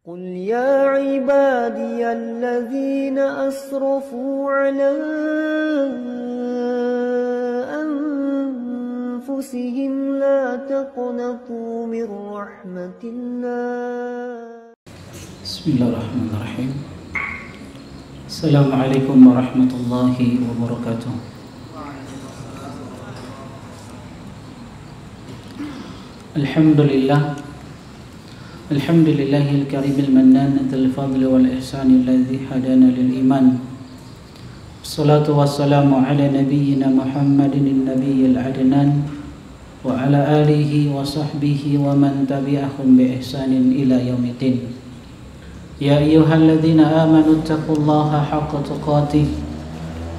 قل يا عبادي الذين أسرفوا على أنفسهم لا تقنطوا من رحمة الله. بسم الله الرحمن الرحيم. السلام عليكم ورحمة الله وبركاته. الحمد لله الكريم المنان ذي الفضل والإحسان الذي هدانا للإيمان. الصلاة والسلام على نبينا محمد النبي العدنان وعلى آله وصحبه ومن تبعهم بإحسان إلى يوم الدين. يا أيها الذين آمنوا اتقوا الله حق تقاته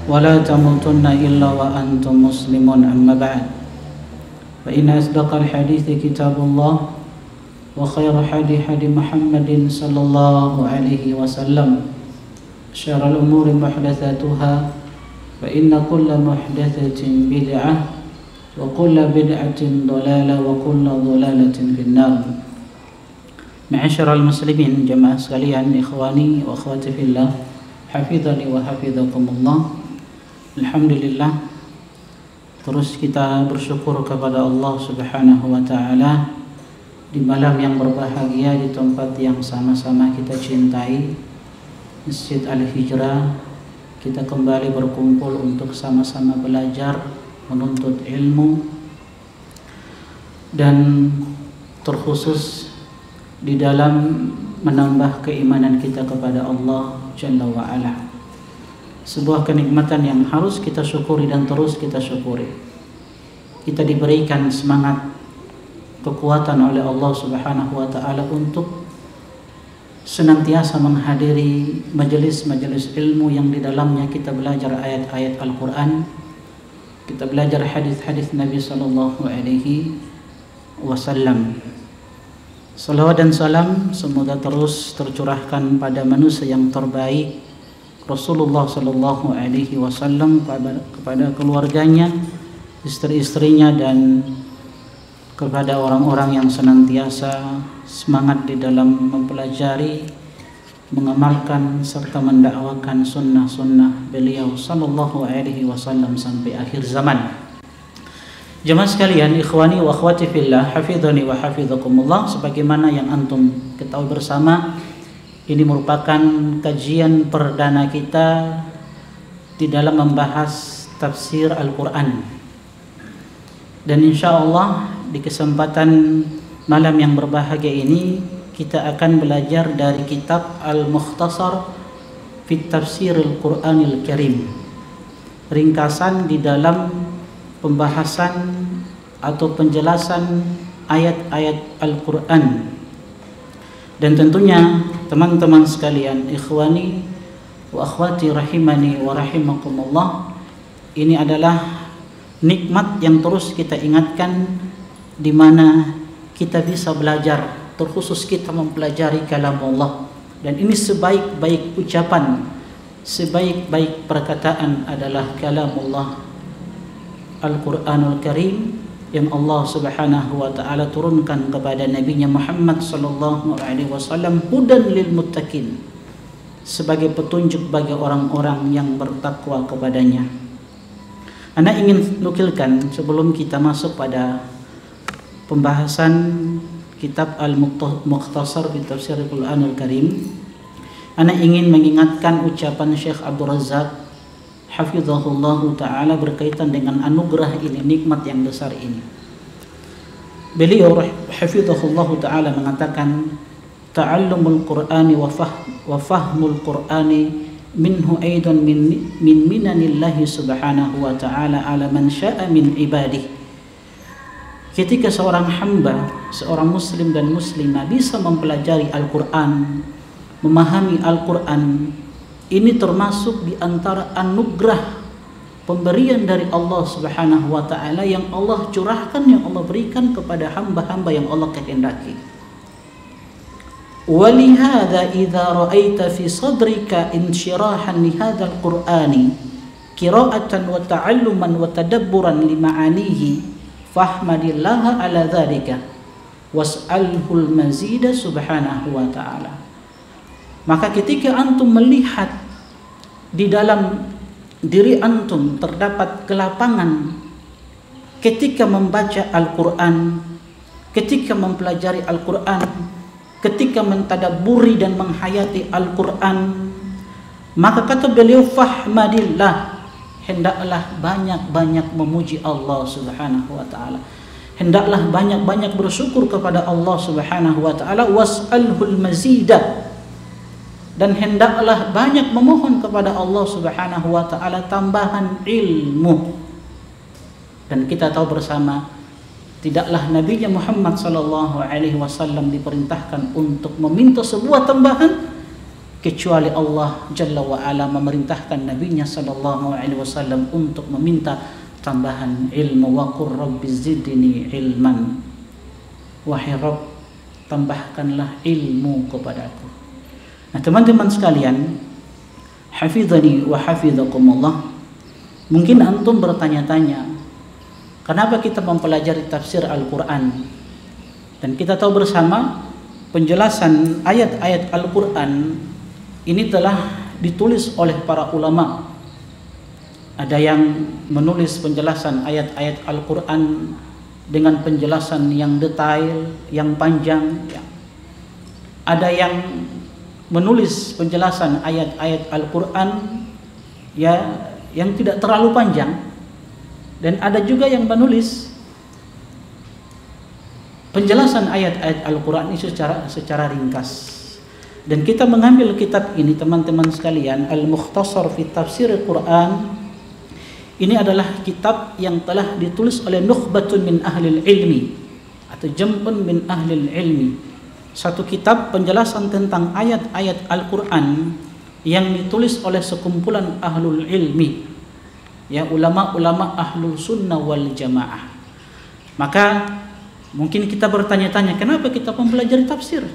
ولا تموتن إلا وأنتم مسلمون. أما بعد، فإن أصدق الحديث كتاب الله وخير حديث محمد صلى الله عليه وسلم. شر الأمور محدثاتها فإن كل محدثة بدعة وكل بدعة ضلالة وكل ضلالة في النار. Ma'asyiral muslimin, jamaah sekalian, ikhwani wa akhwati fillah, hafizani wa hafizakumullah. Alhamdulillah, terus kita bersyukur kepada Allah Subhanahu wa taala di malam yang berbahagia, di tempat yang sama-sama kita cintai, Masjid Al-Hijrah. Kita kembali berkumpul untuk sama-sama belajar, menuntut ilmu, dan terkhusus di dalam menambah keimanan kita kepada Allah Jalla wa'ala. Sebuah kenikmatan yang harus kita syukuri dan terus kita syukuri. Kita diberikan semangat, kekuatan oleh Allah Subhanahu wa ta'ala untuk senantiasa menghadiri majelis-majelis ilmu yang di dalamnya kita belajar ayat-ayat Al-Quran, kita belajar hadis-hadis Nabi sallallahu alaihi wasallam. Salawat dan salam semoga terus tercurahkan pada manusia yang terbaik, Rasulullah sallallahu alaihi wasallam, kepada keluarganya, istri-istrinya, dan kepada orang-orang yang senantiasa semangat di dalam mempelajari, mengamalkan serta mendakwakan sunnah-sunnah beliau sallallahu alaihi wasallam sampai akhir zaman. Jemaah sekalian, ikhwani wa akhwati fillah, hafizani wa hafizakumullah, sebagaimana yang antum ketahui bersama, ini merupakan kajian perdana kita di dalam membahas tafsir Al-Quran. Dan insya Allah di kesempatan malam yang berbahagia ini kita akan belajar dari kitab Al-Mukhtasar fi Tafsir Al-Quranil Karim, ringkasan di dalam pembahasan atau penjelasan ayat-ayat Al-Quran. Dan tentunya teman-teman sekalian, ikhwani wa akhwati rahimani wa rahimakumullah, ini adalah nikmat yang terus kita ingatkan, di mana kita bisa belajar, terkhusus kita mempelajari kalam Allah. Dan ini sebaik-baik ucapan, sebaik-baik perkataan adalah kalam Allah Al-Quranul Karim yang Allah Subhanahu wa ta'ala turunkan kepada Nabi-Nya Muhammad sallallahu alaihi wasallam, hudan lil muttaqin, sebagai petunjuk bagi orang-orang yang bertakwa kepadanya. Ana ingin nukilkan sebelum kita masuk pada pembahasan kitab Al-Mukhtasar fi Tafsir Al-Quranul Karim, ana ingin mengingatkan ucapan Syekh Abdul Razak hafizahullahu ta'ala berkaitan dengan anugerah ini, nikmat yang besar ini. Beliau hafizahullahu ta'ala mengatakan, ta'allumul Qur'ani wa fahmul Qur'ani minhu aidan min minanillahi subhanahu wa ta'ala ala man sya'a min ibadih. Ketika seorang hamba, seorang muslim dan muslimah bisa mempelajari Al-Quran, memahami Al-Quran, ini termasuk di antara anugerah pemberian dari Allah Subhanahu wa ta'ala yang Allah curahkan, yang Allah berikan kepada hamba-hamba yang Allah kehendaki. Walihada idza ra'aita fi sadrika insyirahan li hadzal qur'ani qira'atan wa ta'alluman wa tadabburan li ma'anihi fahmadillaha ala dzalika was'alhul mazida subhanahu wa ta'ala. Maka ketika antum melihat di dalam diri antum terdapat kelapangan ketika membaca Al-Quran, ketika mempelajari Al-Quran, ketika mentadabburi dan menghayati Al-Quran, maka kata beliau, fahmadillah, hendaklah banyak-banyak memuji Allah Subhanahu wa taala. Hendaklah banyak-banyak bersyukur kepada Allah Subhanahu wa taala, was'alhul mazidah, dan hendaklah banyak memohon kepada Allah Subhanahu wa taala tambahan ilmu. Dan kita tahu bersama, tidaklah Nabi Muhammad sallallahu alaihi wasallam diperintahkan untuk meminta sebuah tambahan kecuali Allah Jalla wa Ala memerintahkan Nabi-Nya sallallahu alaihi wasallam untuk meminta tambahan ilmu. Wa qur rabbi zidni ilman, wahai Rabb, tambahkanlah ilmu kepadaku. Nah, teman-teman sekalian, hafizani wa hafizakumullah, mungkin antum bertanya-tanya, kenapa kita mempelajari tafsir Al-Quran? Dan kita tahu bersama penjelasan ayat-ayat Al-Quran ini telah ditulis oleh para ulama. Ada yang menulis penjelasan ayat-ayat Al-Quran dengan penjelasan yang detail, yang panjang. Ada yang menulis penjelasan ayat-ayat Al-Quran yang tidak terlalu panjang. Dan ada juga yang menulis penjelasan ayat-ayat Al-Quran ini secara ringkas. Dan kita mengambil kitab ini, teman-teman sekalian, Al-Mukhtasar fi Tafsir Al-Quran. Ini adalah kitab yang telah ditulis oleh nukhbatun min ahlil ilmi, atau jam'un min ahlil ilmi. Satu kitab penjelasan tentang ayat-ayat Al-Quran yang ditulis oleh sekumpulan ahlul ilmi, ya, ulama-ulama ahlul sunnah wal jamaah. Maka mungkin kita bertanya-tanya, kenapa kita mempelajari tafsir?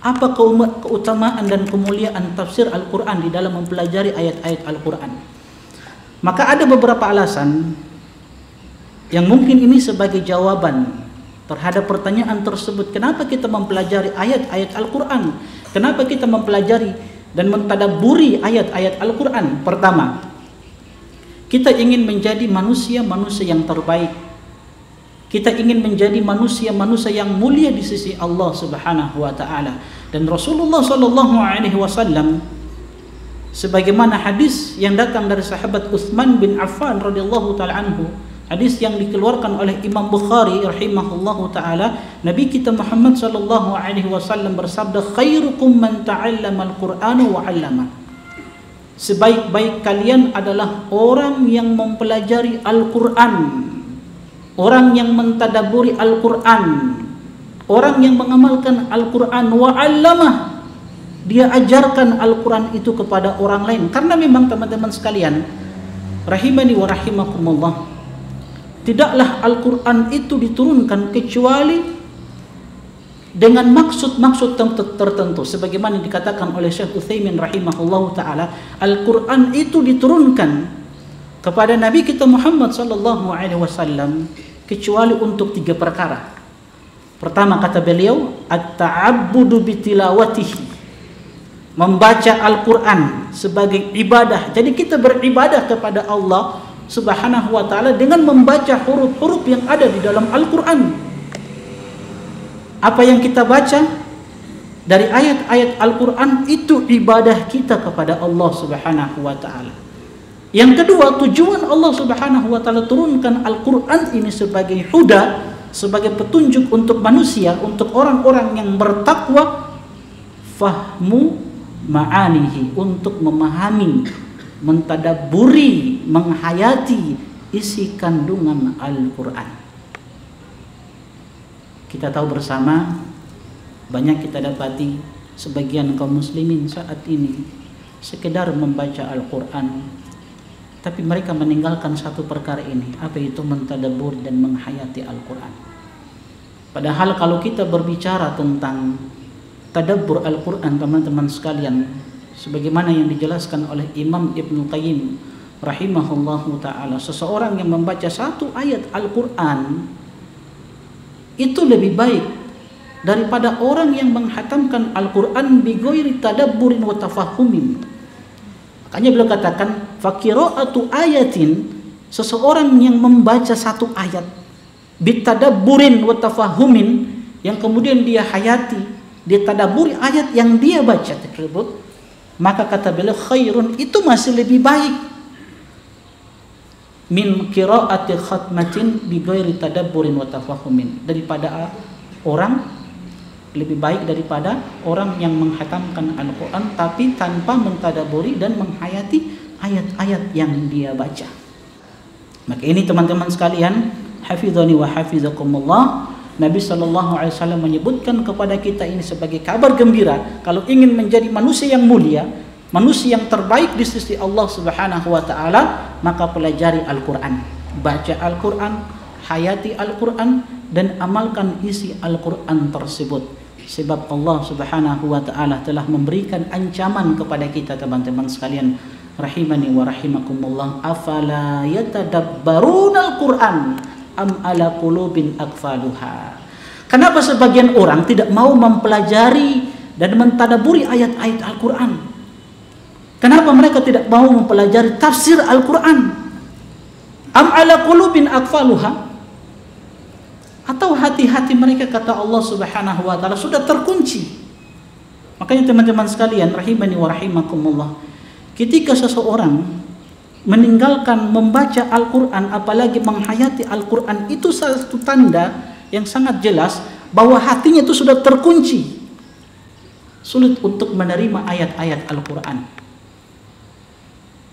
Apa keutamaan dan kemuliaan tafsir Al-Quran di dalam mempelajari ayat-ayat Al-Quran? Maka ada beberapa alasan yang mungkin ini sebagai jawaban terhadap pertanyaan tersebut. Kenapa kita mempelajari ayat-ayat Al-Quran? Kenapa kita mempelajari dan mentadabburi ayat-ayat Al-Quran? Pertama, kita ingin menjadi manusia-manusia yang terbaik. Kita ingin menjadi manusia-manusia yang mulia di sisi Allah Subhanahu wa taala. Dan Rasulullah sallallahu alaihi wasallam, sebagaimana hadis yang datang dari sahabat Utsman bin Affan radhiyallahu taala anhu, hadis yang dikeluarkan oleh Imam Bukhari rahimahullahu taala, Nabi kita Muhammad sallallahu alaihi wasallam bersabda, khairukum man ta'allama al-Qur'ana wa 'allama. Sebaik-baik kalian adalah orang yang mempelajari Al-Qur'an, orang yang mentadabburi Al-Qur'an, orang yang mengamalkan Al-Qur'an, wa 'allamah, dia ajarkan Al-Quran itu kepada orang lain. Karena memang teman-teman sekalian, rahimani wa rahimakumullah, tidaklah Al-Quran itu diturunkan kecuali dengan maksud-maksud tertentu. Sebagaimana dikatakan oleh Syekh Utsaimin rahimahullahu ta'ala, Al-Quran itu diturunkan kepada Nabi kita Muhammad sallallahu alaihi wasallam kecuali untuk 3 perkara. Pertama, kata beliau, at-ta'abbudu bitilawatihi, membaca Al-Quran sebagai ibadah. Jadi kita beribadah kepada Allah Subhanahu wa ta'ala dengan membaca huruf-huruf yang ada di dalam Al-Quran. Apa yang kita baca dari ayat-ayat Al-Quran itu ibadah kita kepada Allah Subhanahu wa ta'ala. Yang kedua, tujuan Allah Subhanahu wa ta'ala turunkan Al-Quran ini sebagai huda, sebagai petunjuk untuk manusia, untuk orang-orang yang bertakwa, fahmu ma'anihi, untuk memahami, mentadabburi, menghayati isi kandungan Al-Quran. Kita tahu bersama, banyak kita dapati sebagian kaum muslimin saat ini sekedar membaca Al-Quran, tapi mereka meninggalkan satu perkara ini, apa itu mentadabbur dan menghayati Al-Quran. Padahal kalau kita berbicara tentang tadabbur Al-Quran, teman-teman sekalian, sebagaimana yang dijelaskan oleh Imam Ibnu Qayyim rahimahullahu ta'ala, seseorang yang membaca satu ayat Al-Quran itu lebih baik daripada orang yang menghatamkan Al-Quran bighairi tadabburin wa tafahumin. Makanya beliau katakan faqira'atu ayatin, seseorang yang membaca satu ayat bitadabburin wa tafahumin, yang kemudian dia hayati, dia tadabburi ayat yang dia baca tersebut, maka kata beliau khairun, itu masih lebih baik min qira'ati khatmatin bighairi tadabburin wa tafahumin, daripada orang, lebih baik daripada orang yang menghatamkan Al-Quran tapi tanpa mentadaburi dan menghayati ayat-ayat yang dia baca. Maka ini teman-teman sekalian, hafizani wa hafizakumullah, Nabi SAW menyebutkan kepada kita ini sebagai kabar gembira. Kalau ingin menjadi manusia yang mulia, manusia yang terbaik di sisi Allah Subhanahu wa Ta'ala, maka pelajari Al-Quran, baca Al-Quran, hayati Al-Quran, dan amalkan isi Al-Quran tersebut. Sebab Allah Subhanahu wa Ta'ala telah memberikan ancaman kepada kita, teman-teman sekalian, rahimani wa rahimakumullah, afala yatadabbaruna al-Quran am ala qulubin aqfaluha. Kenapa sebagian orang tidak mau mempelajari dan mentadaburi ayat-ayat Al-Quran? Kenapa mereka tidak mau mempelajari tafsir Al-Quran? Am ala qulubin aqfaluha, atau hati-hati mereka, kata Allah Subhanahu wa Ta'ala, sudah terkunci. Makanya teman-teman sekalian, rahimani wa rahimakumullah, ketika seseorang meninggalkan membaca Al-Quran, apalagi menghayati Al-Quran, itu satu tanda yang sangat jelas bahwa hatinya itu sudah terkunci, sulit untuk menerima ayat-ayat Al-Quran.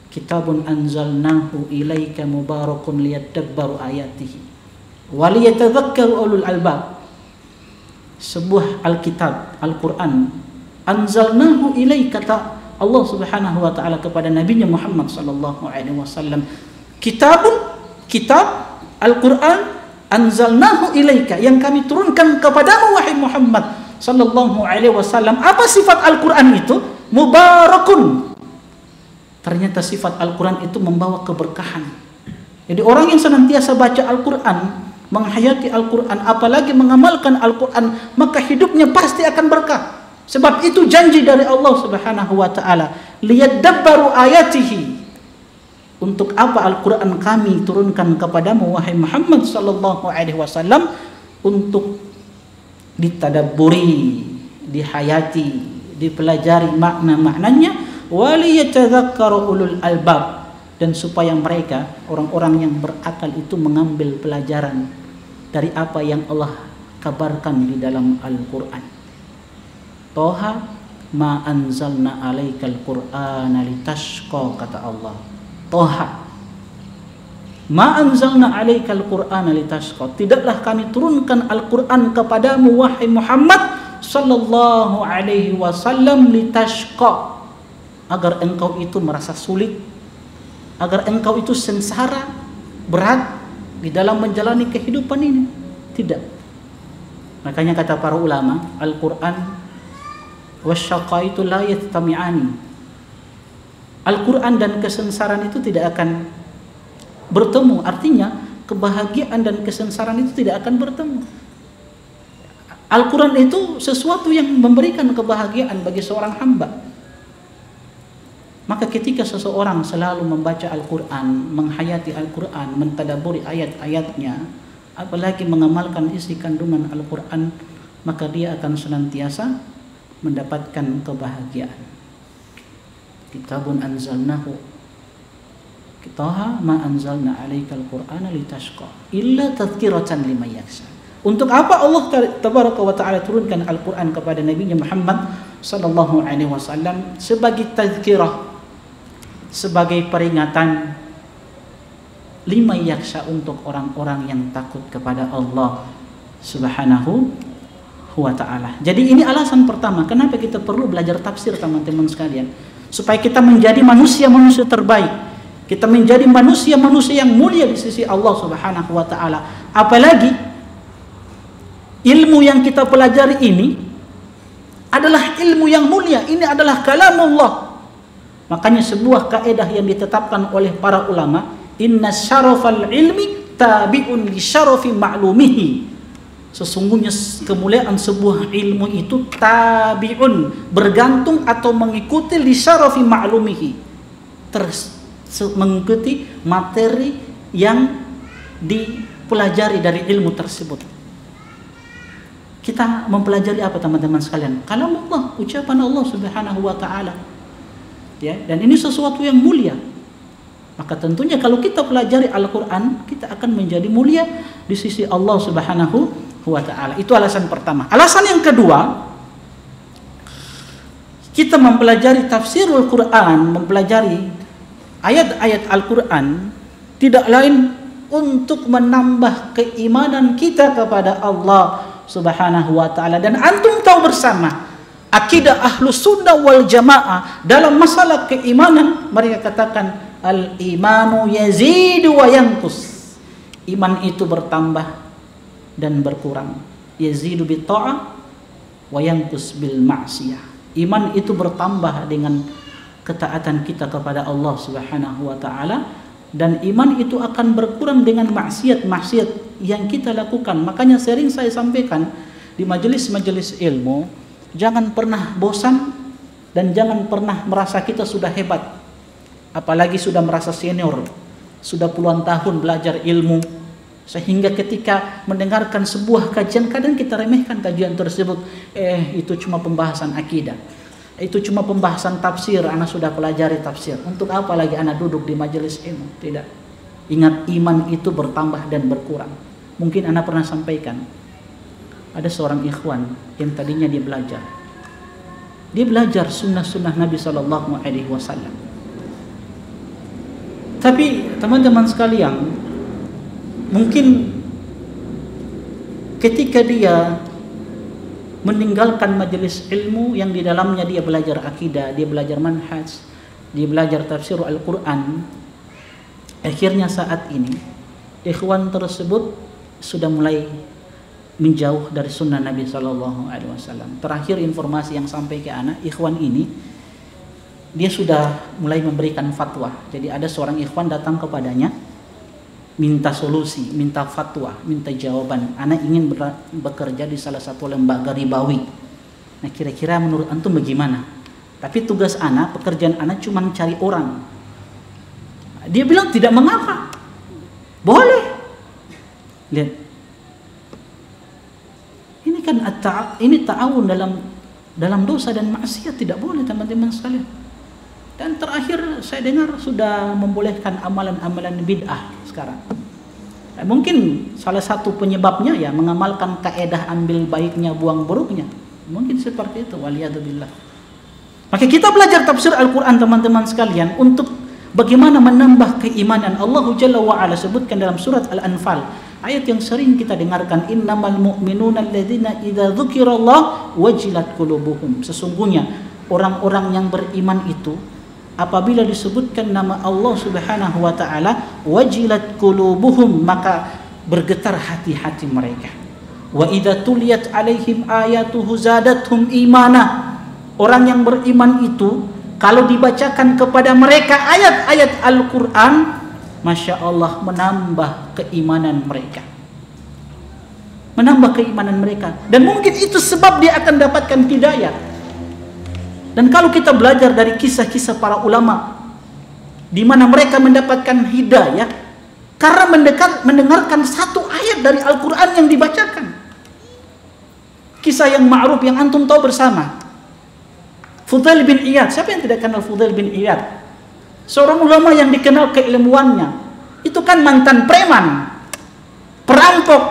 Kitabun anzalnahu ilaika mubarakun liyadabbaru ayatihi waliyatadzakkaru ulul albab. Sebuah Alkitab, Al-Quran, anzalnahu ilaika, kata Allah Subhanahu wa Ta'ala kepada Nabi Muhammad sallallahu alaihi wasallam, kitabun, kitab Al-Quran, anzalnahu ilaika, yang kami turunkan kepadamu wahai Muhammad sallallahu alaihi wasallam. Apa sifat Al-Quran itu? Mubarakun. Ternyata sifat Al-Quran itu membawa keberkahan. Jadi orang yang senantiasa baca Al-Quran, menghayati Al-Quran, apalagi mengamalkan Al-Quran, maka hidupnya pasti akan berkah. Sebab itu janji dari Allah Subhanahu wa Ta'ala, liyadabbaru ayatihi. Untuk apa Al-Quran kami turunkan kepadamu wahai Muhammad sallallahu alaihi wasallam? Untuk ditadabburi, dihayati, dipelajari makna-maknanya, waliyatadzakkaru ulul albab, dan supaya mereka, orang-orang yang berakal itu, mengambil pelajaran dari apa yang Allah kabarkan di dalam Al-Quran. Toha ma anzalna alaikal qur'ana litashqa, kata Allah. Toha ma anzalna alaikal qur'ana litashqa, tidaklah kami turunkan Al-Quran kepadamu wahai Muhammad sallallahu alaihi wasallam litashqa, agar engkau itu merasa sulit, agar engkau itu sengsara, berat di dalam menjalani kehidupan ini. Tidak. Makanya kata para ulama, Al-Quran wasyaqa itu la yajtami'ani. Al-Quran dan kesengsaraan itu tidak akan bertemu. Artinya kebahagiaan dan kesengsaraan itu tidak akan bertemu. Al-Quran itu sesuatu yang memberikan kebahagiaan bagi seorang hamba. Maka ketika seseorang selalu membaca Al-Quran, menghayati Al-Quran, mentadaburi ayat-ayatnya, apalagi mengamalkan isi kandungan Al-Quran, maka dia akan senantiasa mendapatkan kebahagiaan. Kitabun anzalnahu, kitaha ma anzalna alaikal qur'ana litashqa illa tadhkiratan liman yakhsha. Untuk apa Allah tabaraka wa ta'ala turunkan Al-Quran kepada Nabi Muhammad sallallahu alaihi wasallam? Sebagai tazkirah, sebagai peringatan, lima yaksha, untuk orang-orang yang takut kepada Allah Subhanahu wa Ta'ala. Jadi ini alasan pertama kenapa kita perlu belajar tafsir, teman-teman sekalian, supaya kita menjadi manusia-manusia terbaik, kita menjadi manusia-manusia yang mulia di sisi Allah Subhanahu wa Ta'ala. Apalagi ilmu yang kita pelajari ini adalah ilmu yang mulia, ini adalah kalamullah. Makanya sebuah kaidah yang ditetapkan oleh para ulama, inna syarafal ilmi tabi'un li syarafi ma'lumihi. Sesungguhnya kemuliaan sebuah ilmu itu tabi'un, bergantung atau mengikuti li syarafi ma'lumihi, mengikuti materi yang dipelajari dari ilmu tersebut. Kita mempelajari apa teman-teman sekalian? Kalam Allah, ucapan Allah Subhanahu wa taala. Ya, dan ini sesuatu yang mulia. Maka tentunya kalau kita pelajari Al-Qur'an, kita akan menjadi mulia di sisi Allah Subhanahu wa ta'ala. Itu alasan pertama. Alasan yang kedua, kita mempelajari tafsirul Quran, mempelajari ayat-ayat Al-Quran tidak lain untuk menambah keimanan kita kepada Allah Subhanahu wa ta'ala. Dan antum tahu bersama, akidah Ahlus Sunnah wal Jamaah dalam masalah keimanan, mereka katakan al-imanu yazidu wa yanqus. Iman itu bertambah dan berkurang. Yazidu bi ta'ah wa yanqus bil ma'siyah. Iman itu bertambah dengan ketaatan kita kepada Allah Subhanahu wa taala, dan iman itu akan berkurang dengan maksiat-maksiat yang kita lakukan. Makanya sering saya sampaikan di majelis-majelis ilmu, jangan pernah bosan dan jangan pernah merasa kita sudah hebat. Apalagi sudah merasa senior, sudah puluhan tahun belajar ilmu, sehingga ketika mendengarkan sebuah kajian kadang kita remehkan kajian tersebut. Itu cuma pembahasan akidah, itu cuma pembahasan tafsir, anak sudah pelajari tafsir, untuk apa lagi anak duduk di majelis ilmu? Tidak. Ingat, iman itu bertambah dan berkurang. Mungkin anak pernah sampaikan, ada seorang ikhwan yang tadinya dia belajar sunnah-sunnah Nabi SAW. Tapi teman-teman sekalian, mungkin ketika dia meninggalkan majelis ilmu yang di dalamnya dia belajar akidah, dia belajar manhaj, dia belajar tafsir Al-Quran, akhirnya saat ini ikhwan tersebut sudah mulai menjauh dari sunnah Nabi SAW. Terakhir informasi yang sampai ke anak, ikhwan ini dia sudah mulai memberikan fatwa. Jadi ada seorang ikhwan datang kepadanya, minta solusi, minta fatwa, minta jawaban. Anak ingin bekerja di salah satu lembaga ribawi. Nah, kira-kira menurut antum bagaimana? Tapi tugas anak, pekerjaan anak cuma cari orang. Dia bilang tidak mengapa, boleh. Lihat, ini kan ini ta'awun dalam dosa dan maksiat, tidak boleh teman-teman sekalian. Dan terakhir saya dengar sudah membolehkan amalan-amalan bid'ah sekarang. Mungkin salah satu penyebabnya ya mengamalkan kaedah ambil baiknya buang buruknya. Mungkin seperti itu, waliyadzubillah. Maka kita belajar tafsir Al-Quran teman-teman sekalian untuk bagaimana menambah keimanan. Allah Jalla wa'ala sebutkan dalam surat Al-Anfal, ayat yang sering kita dengarkan, innamal mu'minuna alladzina idza dzukirallah wajilat qulubuhum. Sesungguhnya orang-orang yang beriman itu apabila disebutkan nama Allah Subhanahu wa taala, wajilat qulubuhum, maka bergetar hati-hati mereka. Wa idza tuliyat alaihim ayatuhu zadatuhum imana. Orang yang beriman itu kalau dibacakan kepada mereka ayat-ayat Al-Qur'an, Masya Allah, menambah keimanan mereka. Menambah keimanan mereka. Dan mungkin itu sebab dia akan dapatkan hidayah. Dan kalau kita belajar dari kisah-kisah para ulama, di mana mereka mendapatkan hidayah karena mendengarkan satu ayat dari Al-Quran yang dibacakan. Kisah yang ma'ruf yang antum tahu bersama, Fudail bin Iyad. Siapa yang tidak kenal Fudail bin Iyad? Seorang ulama yang dikenal keilmuannya. Itu kan mantan preman, perampok.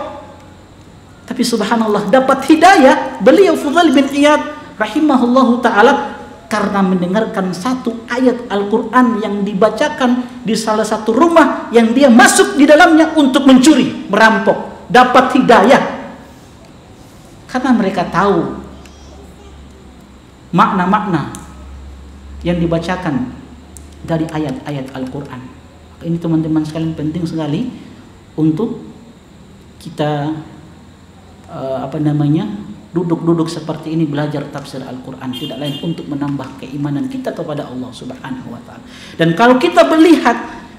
Tapi subhanallah dapat hidayah beliau Fudail bin Iyad rahimahullahu ta'ala karena mendengarkan satu ayat Al-Quran yang dibacakan di salah satu rumah yang dia masuk di dalamnya untuk mencuri, merampok. Dapat hidayah karena mereka tahu makna-makna yang dibacakan dari ayat-ayat Al-Quran. Ini teman-teman sekalian penting sekali untuk kita duduk-duduk seperti ini belajar tafsir Al-Quran, tidak lain untuk menambah keimanan kita kepada Allah Subhanahu wa ta'ala. Dan kalau kita melihat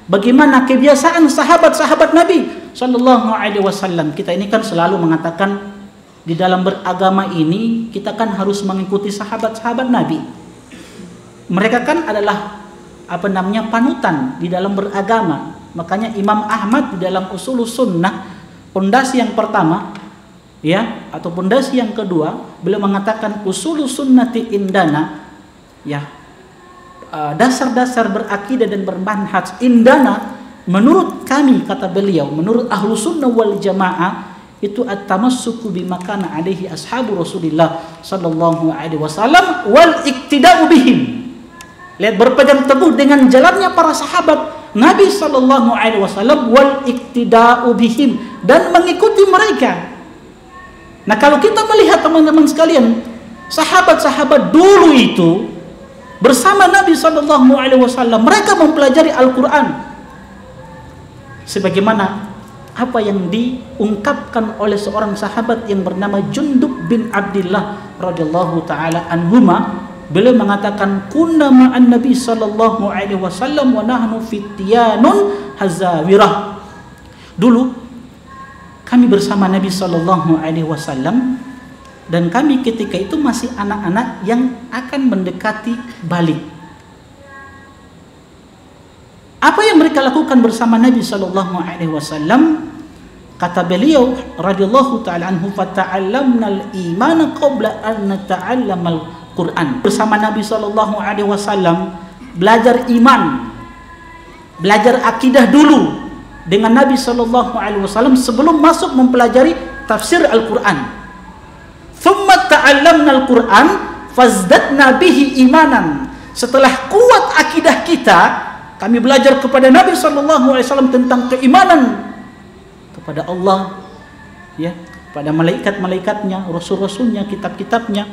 bagaimana kebiasaan sahabat-sahabat Nabi Sallallahu Alaihi Wasallam. Kita ini kan selalu mengatakan di dalam beragama ini kita kan harus mengikuti sahabat-sahabat Nabi. Mereka kan adalah panutan di dalam beragama. Makanya Imam Ahmad di dalam Ushulus Sunnah, pondasi yang pertama ya, atau pondasi yang kedua, beliau mengatakan Ushulus Sunnati indana ya, dasar-dasar berakidah dan bermanhaj indana menurut kami, kata beliau, menurut ahlu sunnah wal jamaah itu at-tamassuku bima kana alaihi ashabu Rasulillah sallallahu alaihi wasallam wal iktida'u bihim. Lihat, berpegang teguh dengan jalannya para sahabat Nabi sallallahu alaihi wasallam wal iktida'u bihim, dan mengikuti mereka. Nah, kalau kita melihat teman-teman sekalian, sahabat-sahabat dulu itu bersama Nabi sallallahu alaihi wasallam, mereka mempelajari Al-Qur'an. Sebagaimana apa yang diungkapkan oleh seorang sahabat yang bernama Jundub bin Abdullah radhiyallahu taala anhuma, beliau mengatakan kunna ma'an Nabi sallallahu alaihi wasallam wa nahnu fityanun hazawirah. Dulu kami bersama Nabi sallallahu alaihi wasallam, dan kami ketika itu masih anak-anak yang akan mendekati balik. Apa yang mereka lakukan bersama Nabi sallallahu alaihi wasallam? Kata beliau radhiyallahu taala anhu, fata'allamnal imana qabla an nata'allamal Quran. Bersama Nabi sallallahu alaihi wasallam belajar iman, belajar akidah dulu dengan Nabi sallallahu alaihi wasallam sebelum masuk mempelajari tafsir Al-Qur'an. Thumma ta'allamnal Qur'an fazdadna bihi imanan. Setelah kuat akidah kita, kami belajar kepada Nabi sallallahu alaihi wasallam tentang keimanan kepada Allah, ya, pada malaikat-malaikatnya, rasul-rasulnya, kitab-kitabnya,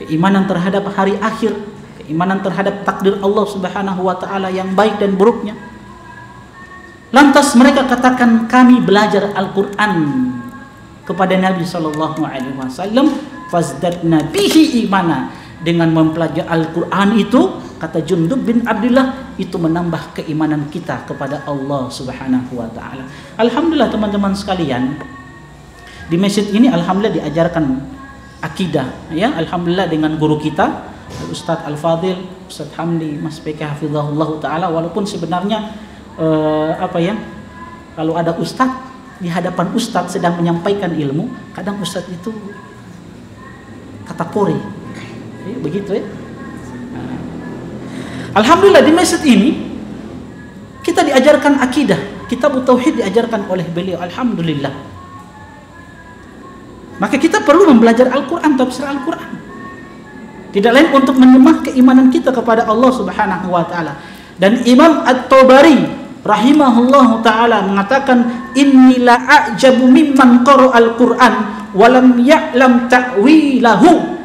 keimanan terhadap hari akhir, keimanan terhadap takdir Allah Subhanahu wa taala yang baik dan buruknya. Lantas mereka katakan, kami belajar Al-Qur'an kepada Nabi sallallahu alaihi wasallam, fazdadna bihi imana. Dengan mempelajari Al-Qur'an itu, kata Jundub bin Abdullah, itu menambah keimanan kita kepada Allah Subhanahu wa taala. Alhamdulillah teman-teman sekalian, di masjid ini alhamdulillah diajarkan akidah ya, alhamdulillah dengan guru kita Ustadz Al-Fadil, Ustadz Hamdi Mas PK hafizahullah taala. Walaupun sebenarnya kalau ada ustadz di hadapan ustadz sedang menyampaikan ilmu, kadang ustadz itu kata kore begitu ya. Alhamdulillah di masjid ini kita diajarkan akidah, kitab tauhid diajarkan oleh beliau, alhamdulillah. Maka kita perlu belajar Al-Qur'an, tafsir Al-Qur'an. Tidak lain untuk menyemah keimanan kita kepada Allah Subhanahu wa taala. Dan Imam At-Tabari rahimahullahu taala mengatakan, inni la a'jabu mimman qara'a Al-Qur'an wa lam ya'lam ta'wilahu.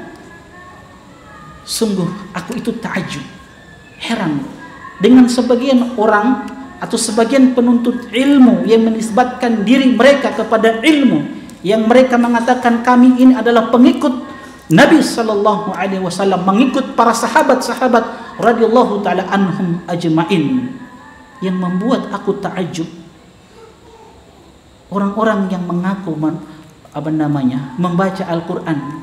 Sungguh aku itu ta'ajub, heran dengan sebagian orang atau sebagian penuntut ilmu yang menisbatkan diri mereka kepada ilmu, yang mereka mengatakan kami ini adalah pengikut Nabi sallallahu alaihi wasallam, mengikut para sahabat-sahabat radhiyallahu taala anhum ajmain. Yang membuat aku ta'ajub, orang-orang yang mengaku membaca Al-Qur'an,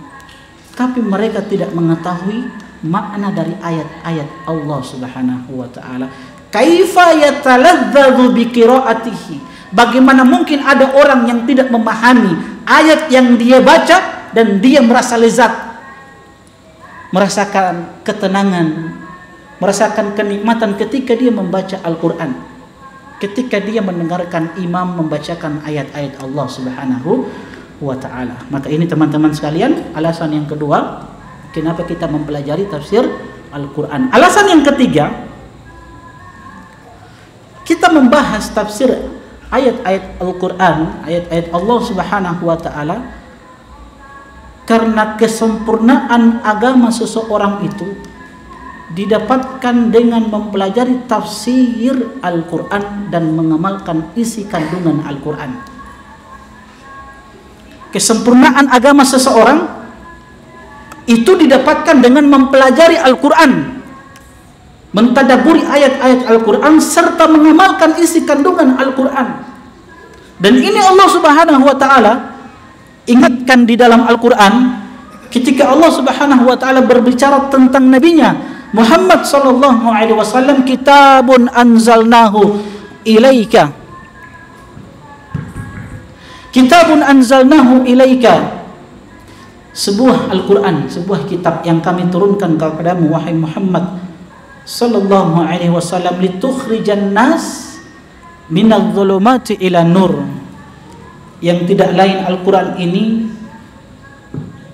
tapi mereka tidak mengetahui makna dari ayat-ayat Allah Subhanahu wa taala. Kaifa yataladzadzu bi qiraatihi? Bagaimana mungkin ada orang yang tidak memahami ayat yang dia baca dan dia merasa lezat, merasakan ketenangan, merasakan kenikmatan ketika dia membaca Al-Qur'an, ketika dia mendengarkan imam membacakan ayat-ayat Allah Subhanahu wa ta'ala. Maka ini teman-teman sekalian, alasan yang kedua kenapa kita mempelajari tafsir Al-Qur'an. Alasan yang ketiga, kita membahas tafsir ayat-ayat Al-Qur'an, ayat-ayat Allah Subhanahu wa ta'ala, karena kesempurnaan agama seseorang itu didapatkan dengan mempelajari tafsir Al-Qur'an dan mengamalkan isi kandungan Al-Qur'an. Kesempurnaan agama seseorang itu didapatkan dengan mempelajari Al-Qur'an, mentadaburi ayat-ayat Al-Qur'an serta mengamalkan isi kandungan Al-Qur'an. Dan ini Allah Subhanahu wa taala ingatkan di dalam Al-Qur'an ketika Allah Subhanahu wa taala berbicara tentang nabinya Muhammad sallallahu alaihi wasallam, kitabun anzalnahu ilaika. Kitabun anzalnahu ilaika. Sebuah Al-Qur'an, sebuah kitab yang kami turunkan kepadamu wahai Muhammad sallallahu alaihi wasallam, litukhrijan nas minadh-dhulumati ila nur. Yang tidak lain Al-Qur'an ini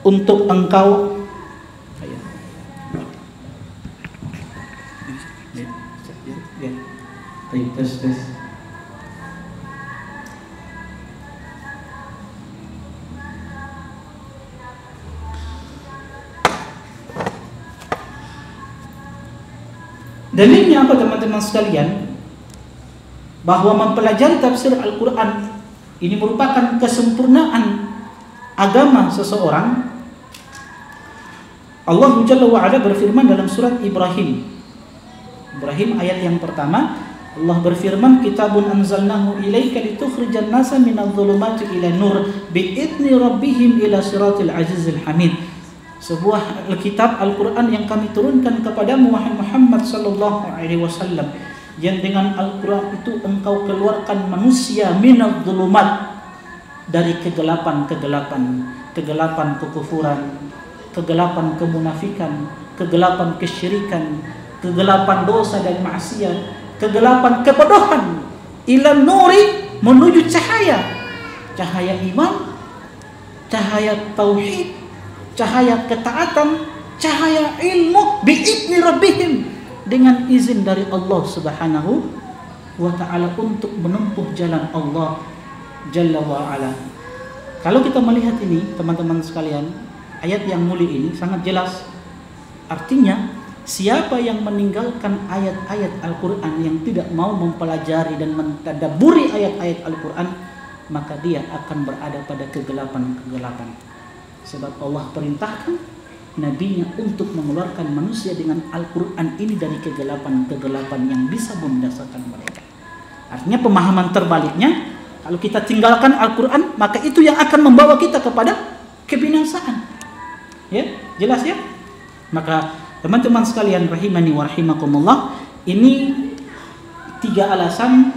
untuk engkau dalilnya apa teman-teman sekalian? Bahwa mempelajari tafsir Al-Quran ini merupakan kesempurnaan agama seseorang. Allah Jalla wa'ala berfirman dalam surat Ibrahim ayat yang pertama, Allah berfirman, kitabun anzalnahu ilaika litukhrijan nasa minadh-dhulumati ila nur bi'idzni rabbihim ila siratil azizil hamid. Sebuah kitab Al-Quran yang kami turunkan kepadamu wahai Muhammad sallallahu alaihi wasallam, yang dengan Al-Quran itu engkau keluarkan manusia minadh-dhulumat, dari kegelapan kekufuran, kegelapan kemunafikan, kegelapan kesyirikan, kegelapan dosa dan maksiat, kegelapan kebodohan, ila nuri, menuju cahaya iman, cahaya tauhid, cahaya ketaatan, cahaya ilmu, bi'idzni rabbihim, dengan izin dari Allah Subhanahu wa ta'ala untuk menempuh jalan Allah Jalla wa ala. Kalau kita melihat ini teman-teman sekalian, ayat yang mulia ini sangat jelas. Artinya siapa yang meninggalkan ayat-ayat Al-Quran, yang tidak mau mempelajari dan mentadabburi ayat-ayat Al-Quran, maka dia akan berada pada kegelapan-kegelapan. Sebab Allah perintahkan nabinya untuk mengeluarkan manusia dengan Al-Quran ini dari kegelapan-kegelapan yang bisa membinasakan mereka. Artinya pemahaman terbaliknya, kalau kita tinggalkan Al-Quran, maka itu yang akan membawa kita kepada kebinasaan. Ya, jelas ya? Maka teman-teman sekalian rahimani wa rahimakumullah, ini 3 alasan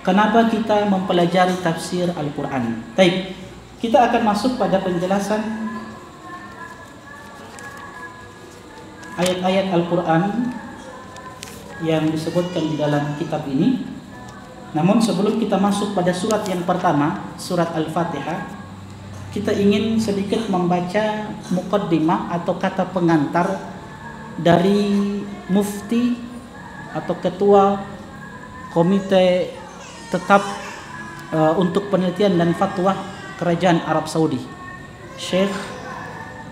kenapa kita mempelajari tafsir Al-Quran. Baik, kita akan masuk pada penjelasan ayat-ayat Al-Quran yang disebutkan di dalam kitab ini. Namun sebelum kita masuk pada surat yang pertama, surat Al-Fatihah, kita ingin sedikit membaca muqaddimah atau kata pengantar dari mufti atau ketua komite tetap untuk penelitian dan fatwa Kerajaan Arab Saudi, Syekh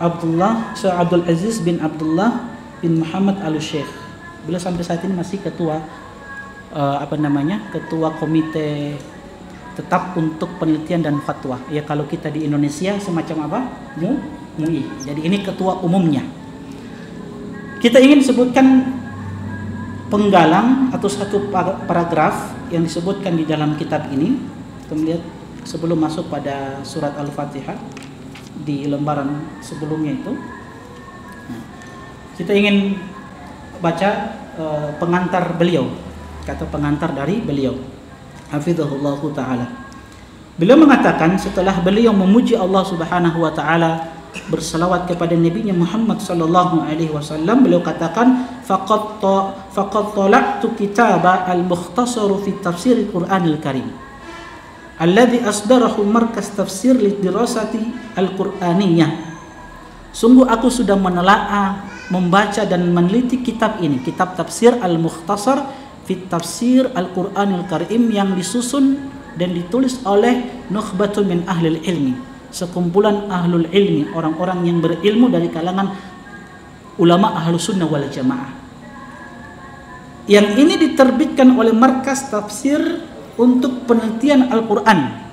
Abdul Aziz bin Abdullah bin Muhammad Al-Syekh. Beliau sampai saat ini masih ketua ketua komite tetap untuk penelitian dan fatwa. Ya, kalau kita di Indonesia semacam apa? MUI. Jadi ini ketua umumnya. Kita ingin sebutkan penggalang atau satu paragraf yang disebutkan di dalam kitab ini. Kita melihat sebelum masuk pada surat Al-Fatihah di lembaran sebelumnya itu. Nah, kita ingin baca pengantar beliau, kata pengantar dari beliau, hafizahullahu ta'ala. Beliau mengatakan setelah beliau memuji Allah Subhanahu wa ta'ala, bersalawat kepada nabinya Muhammad sallallahu alaihi wasallam, beliau katakan, faqad tala'tu kitaba al-mukhtasar fi tafsir al-Qur'anil Karim alladhi asdarahu markas tafsir lidirasati al-Qur'aniyah. Sungguh aku sudah menelaah, membaca dan meneliti kitab ini, kitab tafsir al-mukhtasar fit tafsir Al-Quranil Karim, yang disusun dan ditulis oleh nukhbatun min ahlil ilmi, sekumpulan ahlul ilmi, orang-orang yang berilmu dari kalangan ulama ahlus sunnah wal jamaah. Yang ini diterbitkan oleh markas tafsir untuk penelitian Al-Quran.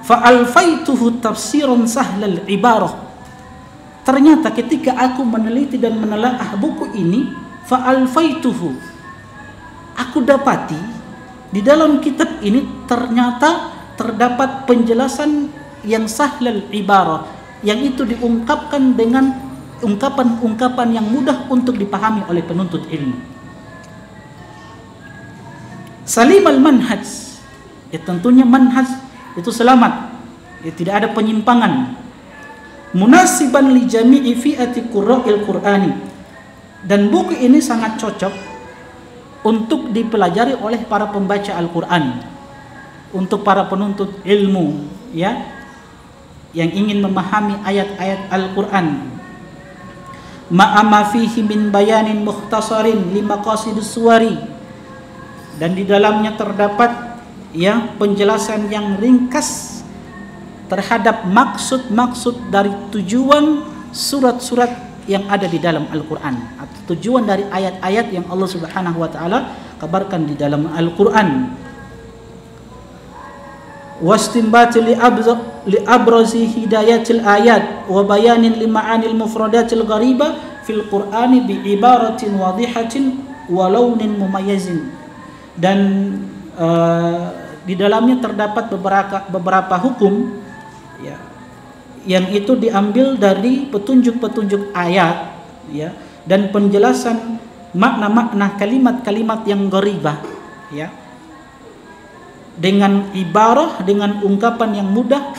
Fa'alfaituhu tafsiran sahlal ibarah. Ternyata ketika aku meneliti dan menelaah buku ini, fa'alfaituhu, aku dapati di dalam kitab ini ternyata terdapat penjelasan yang sahlal ibarah, yang itu diungkapkan dengan ungkapan-ungkapan yang mudah untuk dipahami oleh penuntut ilmu. Salim al-manhaj, ya tentunya manhaj itu selamat, ya tidak ada penyimpangan. Munasiban li jami'i fi'ati qurra'il qur'ani, dan buku ini sangat cocok untuk dipelajari oleh para pembaca Al-Quran, untuk para penuntut ilmu, ya, yang ingin memahami ayat-ayat Al-Quran. Ma'ama fihi min bayanin mukhtasarin lima qasidus suwari, dan di dalamnya terdapat, ya, penjelasan yang ringkas terhadap maksud-maksud dari tujuan surat-surat yang ada di dalam Al-Quran, atau tujuan dari ayat-ayat yang Allah Subhanahu wa taala kabarkan di dalam Al-Quran. Wastinbati li abrazi hidayatil ayat wa bayanin li ma'anil mufradatil ghariba fil Qur'ani bi ibaratin wadihatin wa launin mumayyizin. Dan di dalamnya terdapat beberapa hukum, ya, yang itu diambil dari petunjuk-petunjuk ayat, ya, dan penjelasan makna-makna kalimat-kalimat yang gharibah, ya, dengan ibarah, dengan ungkapan yang mudah,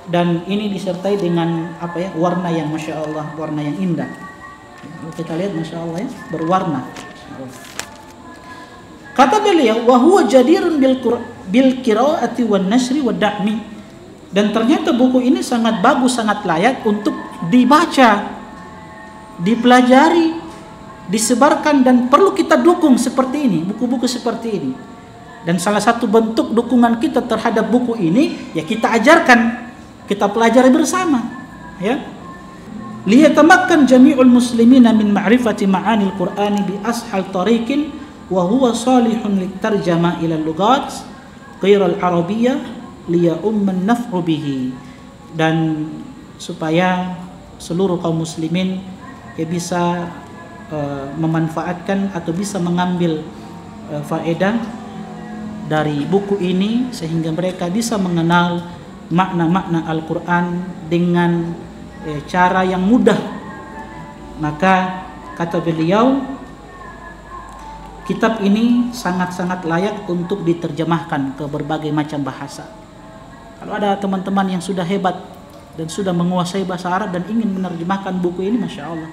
dan ini disertai dengan apa, ya, warna yang masya Allah, warna yang indah. Kita lihat masya Allah, ya, berwarna. Kata beliau, wa huwa jadirun bil qiraati wan nasri wad da'mi. Dan ternyata buku ini sangat bagus, sangat layak untuk dibaca, dipelajari, disebarkan, dan perlu kita dukung seperti ini, buku-buku seperti ini. Dan salah satu bentuk dukungan kita terhadap buku ini, ya, kita ajarkan, kita pelajari bersama, ya. Liyatamakkan jami'ul muslimina min ma'rifati ma'anil Qur'ani bi ashal tariqin wa huwa salihun litarjama ila lughat ghairal arabiyyah liya umman naf'u bihi, dan supaya seluruh kaum muslimin, ya, bisa memanfaatkan atau bisa mengambil faedah dari buku ini, sehingga mereka bisa mengenal makna-makna Al-Quran dengan cara yang mudah. Maka kata beliau, kitab ini sangat-sangat layak untuk diterjemahkan ke berbagai macam bahasa. Kalau ada teman-teman yang sudah hebat dan sudah menguasai bahasa Arab dan ingin menerjemahkan buku ini, masya Allah,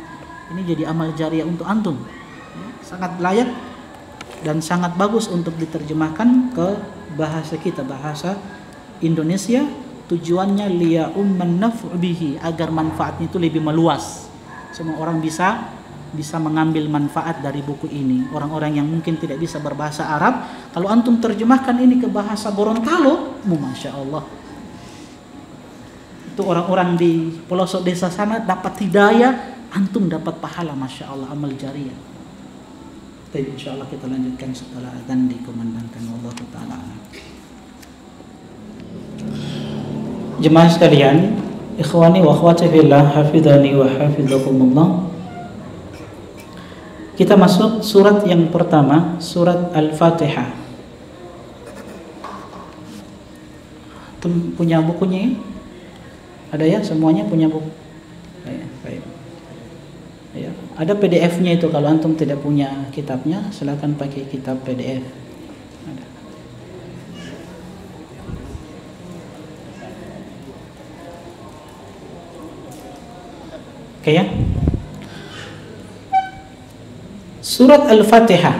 ini jadi amal jariah untuk antum, ya, sangat layak dan sangat bagus untuk diterjemahkan ke bahasa kita, bahasa Indonesia. Tujuannya liya umman naf'u bihi, agar manfaatnya itu lebih meluas, semua orang bisa mengambil manfaat dari buku ini. Orang-orang yang mungkin tidak bisa berbahasa Arab, kalau antum terjemahkan ini ke bahasa Gorontalo, masya Allah, itu orang-orang di pelosok desa sana dapat hidayah, antum dapat pahala, masya Allah, amal jariah. Tapi insya Allah kita lanjutkan setelah adzan dikumandangkan. Allah Ta'ala. Jemaah sekalian, ikhwani wa akhwati fillah, hafidhani wa hafidhakumullah. Kita masuk surat yang pertama, surat Al-Fatihah. Punya bukunya? Ada, ya, semuanya punya buku. Baik. Ya, ada PDF-nya itu, kalau antum tidak punya kitabnya, silakan pakai kitab PDF. Ada. Oke, ya. Surat Al-Fatihah.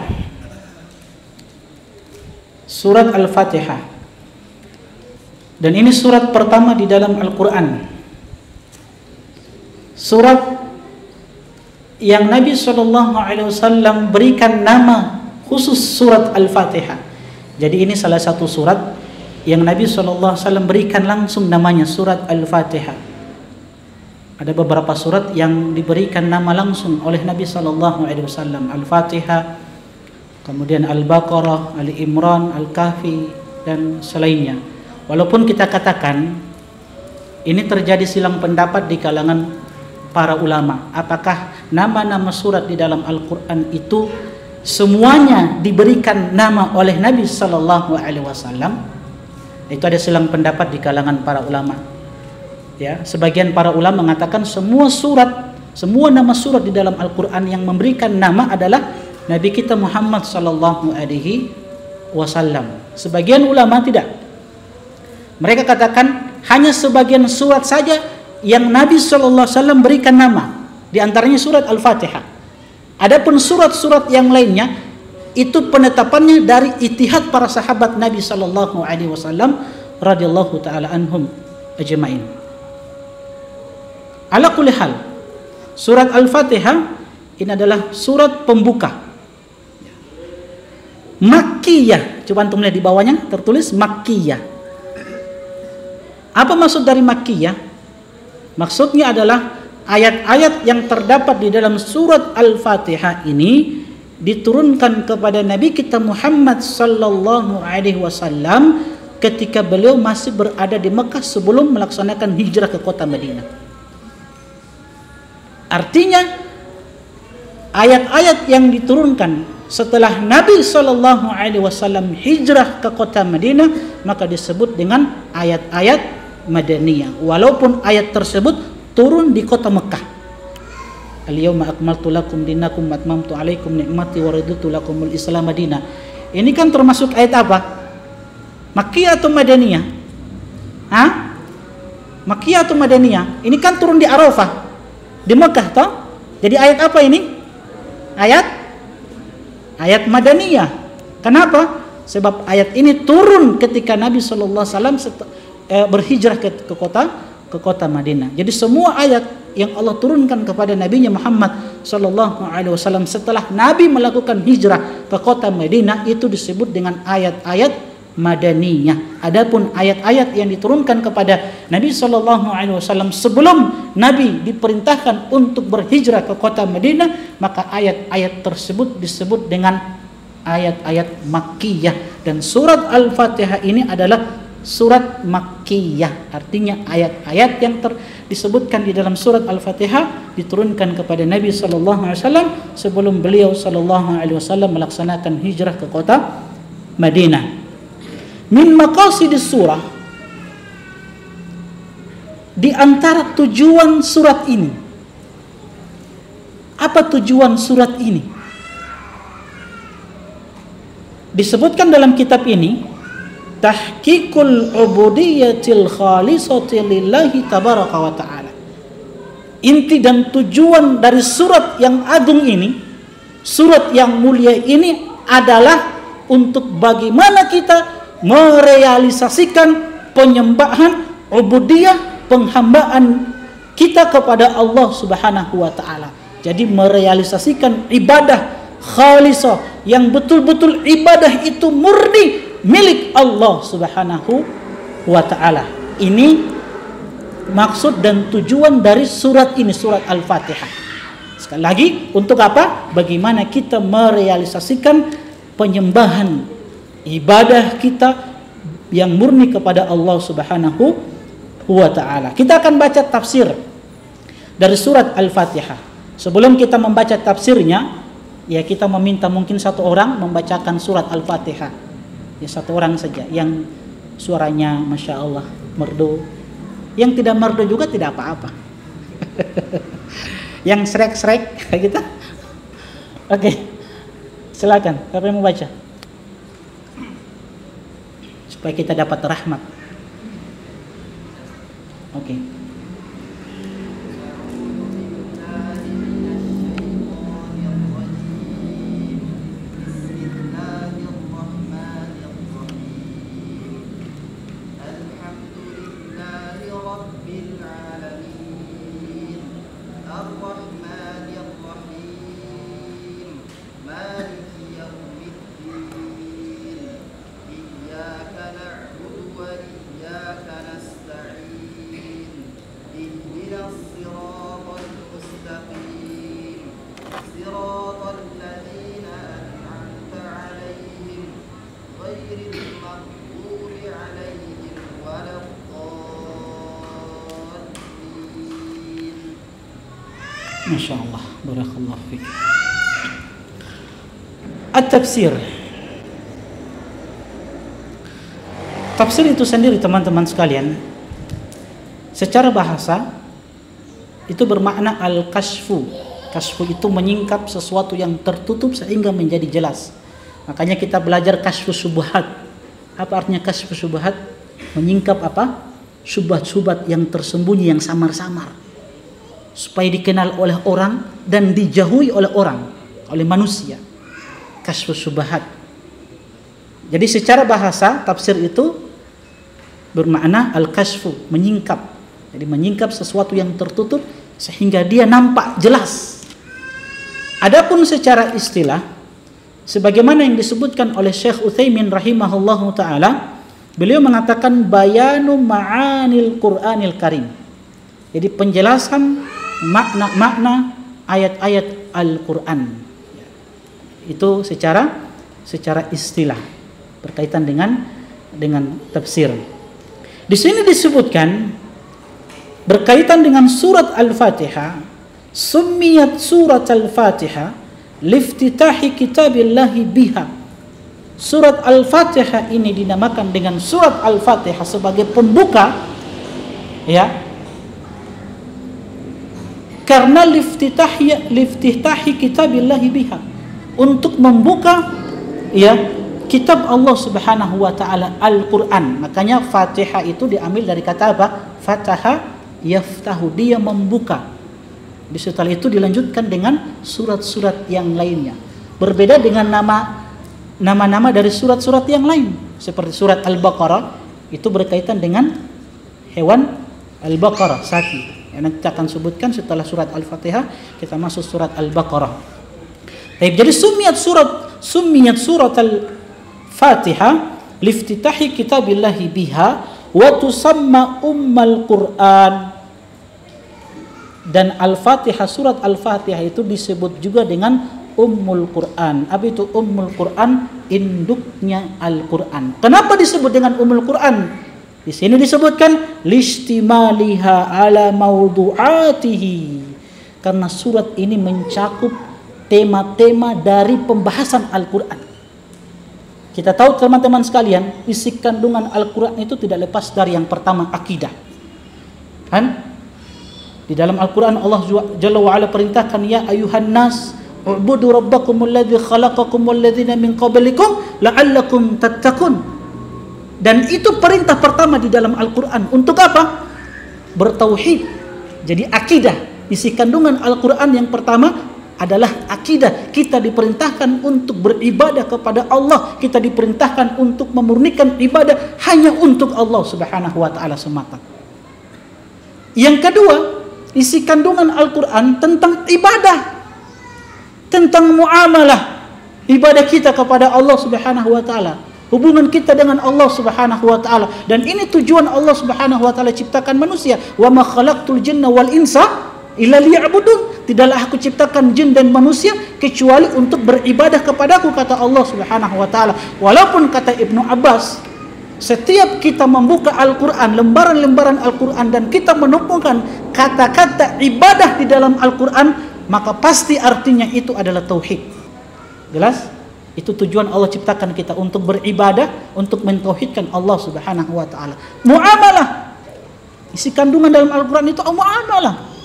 Surat Al-Fatihah. Dan ini surat pertama di dalam Al-Quran. Surat yang Nabi SAW berikan nama khusus surat Al-Fatihah. Jadi ini salah satu surat yang Nabi SAW berikan langsung namanya surat Al-Fatihah. Ada beberapa surat yang diberikan nama langsung oleh Nabi SAW. Al-Fatihah, kemudian Al-Baqarah, Ali Imran, Al-Kahfi, dan selainnya. Walaupun kita katakan ini terjadi silang pendapat di kalangan para ulama, apakah nama-nama surat di dalam Al-Quran itu semuanya diberikan nama oleh Nabi sallallahu alaihi wasallam. Itu ada selang pendapat di kalangan para ulama. Ya, sebagian para ulama mengatakan semua nama surat di dalam Al-Qur'an yang memberikan nama adalah Nabi kita Muhammad sallallahu alaihi wasallam. Sebagian ulama tidak. Mereka katakan hanya sebagian surat saja yang Nabi sallallahu alaihi wasallam berikan nama. Di antaranya surat Al-Fatihah. Adapun surat-surat yang lainnya itu penetapannya dari ijtihad para sahabat Nabi sallallahu alaihi wasallam radhiyallahu taala anhum ajma'in. Ala kulli hal, surat Al-Fatihah ini adalah surat pembuka. Makkiyah. Coba antum lihat di bawahnya tertulis Makkiyah. Apa maksud dari Makkiyah? Maksudnya adalah ayat-ayat yang terdapat di dalam surat Al-Fatihah ini diturunkan kepada Nabi kita Muhammad sallallahu alaihi wasallam ketika beliau masih berada di Mekah sebelum melaksanakan hijrah ke kota Madinah. Artinya ayat-ayat yang diturunkan setelah Nabi sallallahu alaihi wasallam hijrah ke kota Madinah maka disebut dengan ayat-ayat Madaniyah, walaupun ayat tersebut turun di kota Mekah. Al-yawma akmaltu lakum dinakum wa atmamtu alaikum ni'mati wa raditu lakumul Islam madinah. Ini kan termasuk ayat apa? Makkiyah atau Madaniyah? Hah? Makkiyah atau Madaniyah? Ini kan turun di Arafah, di Mekah toh? Jadi ayat apa ini? Ayat Madaniyah. Kenapa? Sebab ayat ini turun ketika Nabi sallallahu alaihi wasallam berhijrah ke kota Madinah. Jadi semua ayat yang Allah turunkan kepada Nabi Muhammad sallallahu alaihi wasallam setelah Nabi melakukan hijrah ke kota Madinah itu disebut dengan ayat-ayat Madaniyah. Adapun ayat-ayat yang diturunkan kepada Nabi sallallahu alaihi wasallam sebelum Nabi diperintahkan untuk berhijrah ke kota Madinah, maka ayat-ayat tersebut disebut dengan ayat-ayat Makkiyah. Dan surat Al-Fatihah ini adalah surat Makkiyah, artinya ayat-ayat yang disebutkan di dalam surat Al-Fatihah diturunkan kepada Nabi sallallahu alaihi wasallam sebelum beliau sallallahu alaihi wasallam melaksanakan hijrah ke kota Madinah. Min maqasidis surah, di antara tujuan surat ini. Apa tujuan surat ini? Disebutkan dalam kitab ini tahqiqul ubudiyatil khalisati lillahi tabaraka wa ta'ala. Inti dan tujuan dari surat yang agung ini, surat yang mulia ini adalah untuk bagaimana kita merealisasikan penyembahan ubudiyah, penghambaan kita kepada Allah Subhanahu wa taala. Jadi merealisasikan ibadah khalisah yang betul-betul ibadah itu murni milik Allah Subhanahu wa ta'ala. Ini maksud dan tujuan dari surat ini, surat Al-Fatihah. Sekali lagi, untuk apa? Bagaimana kita merealisasikan penyembahan ibadah kita yang murni kepada Allah Subhanahu wa ta'ala. Kita akan baca tafsir dari surat Al-Fatihah. Sebelum kita membaca tafsirnya, ya kita meminta mungkin satu orang membacakan surat Al-Fatihah. Ya satu orang saja yang suaranya Masya Allah merdu. Yang tidak merdu juga tidak apa-apa. Yang srek-srek kayak gitu. Oke. Silakan, siapa yang mau baca? Supaya kita dapat rahmat. Oke. Masya Allah, barakallahu fiik. At-tafsir. Tafsir itu sendiri teman-teman sekalian, secara bahasa itu bermakna al-kashfu. Kashfu itu menyingkap sesuatu yang tertutup sehingga menjadi jelas. Makanya kita belajar kashfu syubhat. Apa artinya kashfu syubhat? Menyingkap apa? Syubhat-syubhat yang tersembunyi, yang samar-samar, supaya dikenal oleh orang dan dijauhi oleh orang, oleh manusia. Kashfu syubhat. Jadi secara bahasa tafsir itu bermakna al-kashfu, menyingkap. Jadi menyingkap sesuatu yang tertutup sehingga dia nampak jelas. Adapun secara istilah, sebagaimana yang disebutkan oleh Syekh Utsaimin rahimahullahu taala, beliau mengatakan bayanu ma'anil Qur'anil Karim. Jadi penjelasan makna-makna ayat-ayat Al-Qur'an. Itu secara istilah berkaitan dengan tafsir. Di sini disebutkan berkaitan dengan surat Al-Fatihah, summiyat surat Al-Fatihah liftitahi kitabillahi biha. Surat Al-Fatihah ini dinamakan dengan surat Al-Fatihah sebagai pembuka, ya, karena liftitahi kitabillahi biha, untuk membuka, ya, kitab Allah Subhanahu wa taala, Al-Qur'an. Makanya Fatihah itu diambil dari kata apa? Fataha yaftahu, dia membuka. Setelah itu dilanjutkan dengan surat-surat yang lainnya. Berbeda dengan nama-nama dari surat-surat yang lain. Seperti surat Al-Baqarah itu berkaitan dengan hewan Al-Baqarah, sapi. Yang nanti kita akan sebutkan setelah surat Al-Fatihah, kita masuk surat Al-Baqarah. Jadi summiyat surat Al-Fatihah liftitahi kitabillahi biha wa tusamma ummal Qur'an. Dan Al-Fatihah, surat Al-Fatihah itu disebut juga dengan Ummul Quran. Apa itu Ummul Quran? Induknya Al-Quran. Kenapa disebut dengan Ummul Quran? Di sini disebutkan listimaliha ala mawdu'atihi, karena surat ini mencakup tema-tema dari pembahasan Al-Quran. Kita tahu teman-teman sekalian, isi kandungan Al-Quran itu tidak lepas dari yang pertama, akidah. Kan? Di dalam Al-Quran Allah Jalla wa'ala perintahkan, ya ayuhan nas u'budu rabbakumul ladzi khalaqakum wal ladzina min qablikum la'allakum tattaqun. Dan itu perintah pertama di dalam Al-Quran. Untuk apa? Bertauhid. Jadi akidah. Isi kandungan Al-Quran yang pertama adalah akidah. Kita diperintahkan untuk beribadah kepada Allah. Kita diperintahkan untuk memurnikan ibadah hanya untuk Allah Subhanahu wa taala semata. Yang kedua, isi kandungan Al-Quran tentang ibadah, tentang muamalah, ibadah kita kepada Allah Subhanahu wa taala, hubungan kita dengan Allah Subhanahu wa taala. Dan ini tujuan Allah Subhanahu wa taala ciptakan manusia. Wa ma khalaqtul jinna wal insa illa liya'budun. Tidaklah aku ciptakan jin dan manusia kecuali untuk beribadah kepadaku, kata Allah Subhanahu wa taala. Walaupun kata Ibnu Abbas, setiap kita membuka Al-Quran, lembaran-lembaran Al-Quran, dan kita menemukan kata-kata ibadah di dalam Al-Quran, maka pasti artinya itu adalah tauhid. Jelas? Itu tujuan Allah ciptakan kita, untuk beribadah, untuk mentauhidkan Allah Subhanahu wa taala. Muamalah. Isi kandungan dalam Al-Quran itu muamalah.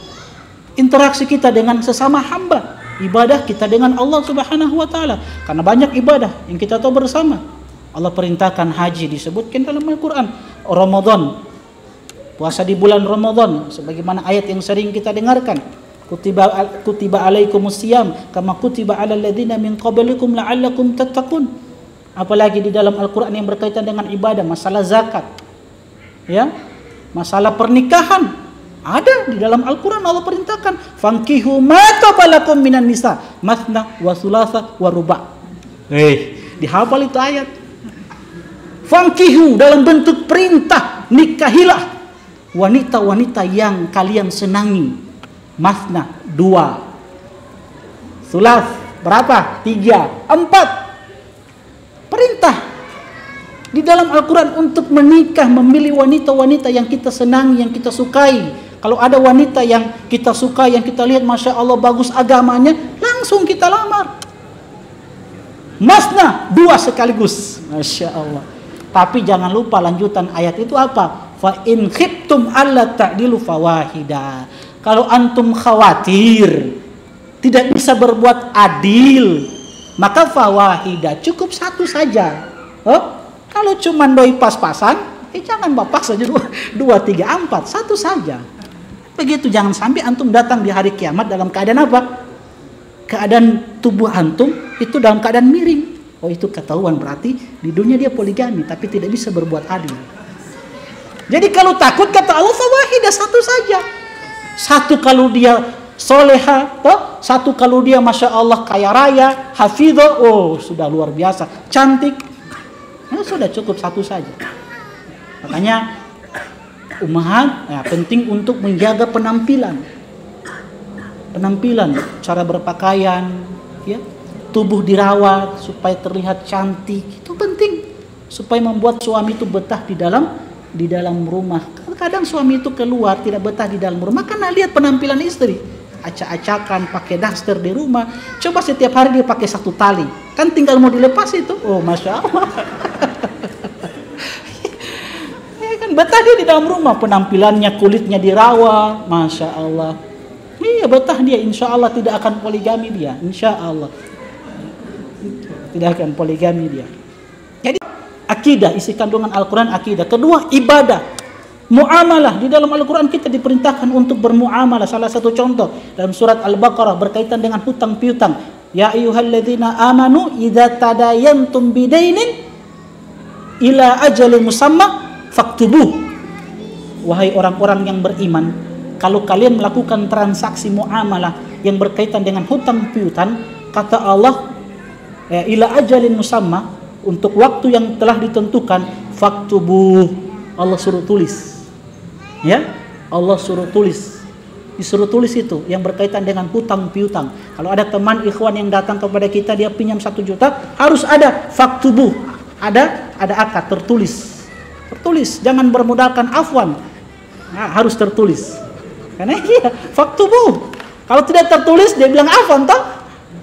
Interaksi kita dengan sesama hamba, ibadah kita dengan Allah Subhanahu wa taala. Karena banyak ibadah yang kita tahu bersama. Allah perintahkan haji, disebutkan dalam Al-Quran. Ramadan, puasa di bulan Ramadan, sebagaimana ayat yang sering kita dengarkan. Kutiba alaikumus siyam kama kutiba alal ladzina min qablikum la'allakum tattaqun. Apalagi di dalam Al-Quran yang berkaitan dengan ibadah, masalah zakat, ya, masalah pernikahan, ada di dalam Al-Quran. Allah perintahkan fankihu ma tabalakum minan nisa mathna wa thulatha wa ruba'. Dihafal itu ayat. Fankihu dalam bentuk perintah, nikahilah wanita-wanita yang kalian senangi. Mathna 2, thulath berapa? 3, 4. Perintah di dalam Al-Quran untuk menikah, memilih wanita-wanita yang kita senangi, yang kita sukai. Kalau ada wanita yang kita suka, yang kita lihat Masya Allah bagus agamanya, langsung kita lamar. masna, 2 sekaligus. Masya Allah. Tapi jangan lupa lanjutan ayat itu apa? Fa in khiftum alla ta'dilu fawahida. Kalau antum khawatir tidak bisa berbuat adil, maka fawahida, cukup 1 saja. Kalau cuma doi pas-pasan, jangan bapak saja 2, 3, 4, 1 saja. Begitu, jangan sampai antum datang di hari kiamat dalam keadaan apa? Keadaan tubuh antum itu dalam keadaan miring. Oh, itu ketahuan berarti di dunia dia poligami tapi tidak bisa berbuat adil. Jadi kalau takut kata Allah fawahidah, 1 saja. 1 kalau dia soleha, 1 kalau dia masya Allah kaya raya, hafidho, oh sudah luar biasa, cantik, sudah cukup 1 saja. Makanya ummahat penting untuk menjaga penampilan, cara berpakaian, ya, tubuh dirawat supaya terlihat cantik, itu penting supaya membuat suami itu betah di dalam rumah. Kadang suami itu keluar tidak betah di dalam rumah karena lihat penampilan istri, acak-acakan, pakai daster di rumah. Coba setiap hari dia pakai 1 tali, kan tinggal mau dilepas itu, oh masya Allah. Ya kan, betah dia di dalam rumah, penampilannya, kulitnya dirawat, masya Allah. Iya, betah dia, insya Allah tidak akan poligami dia, insya Allah tidak akan poligami dia. Jadi akidah, isi kandungan Al-Quran akidah. Kedua, ibadah, muamalah. Di dalam Al-Quran kita diperintahkan untuk bermuamalah. Salah satu contoh dalam surat Al-Baqarah berkaitan dengan hutang piutang. Ya ayyuhalladzina amanu idza tadayantum bidainin ila ajalin musamma faktubuh. Wahai orang-orang yang beriman, kalau kalian melakukan transaksi muamalah yang berkaitan dengan hutang piutang, kata Allah, ila ajalin musamma, untuk waktu yang telah ditentukan, faktubuh, Allah suruh tulis. Ya, Allah suruh tulis. Disuruh tulis itu yang berkaitan dengan hutang piutang. Kalau ada teman ikhwan yang datang kepada kita, dia pinjam 1 juta, harus ada faktubuh. Ada akad tertulis. Tertulis, jangan bermodalkan afwan. Nah, harus tertulis. Karena iya, faktubuh. Kalau tidak tertulis dia bilang afwan toh?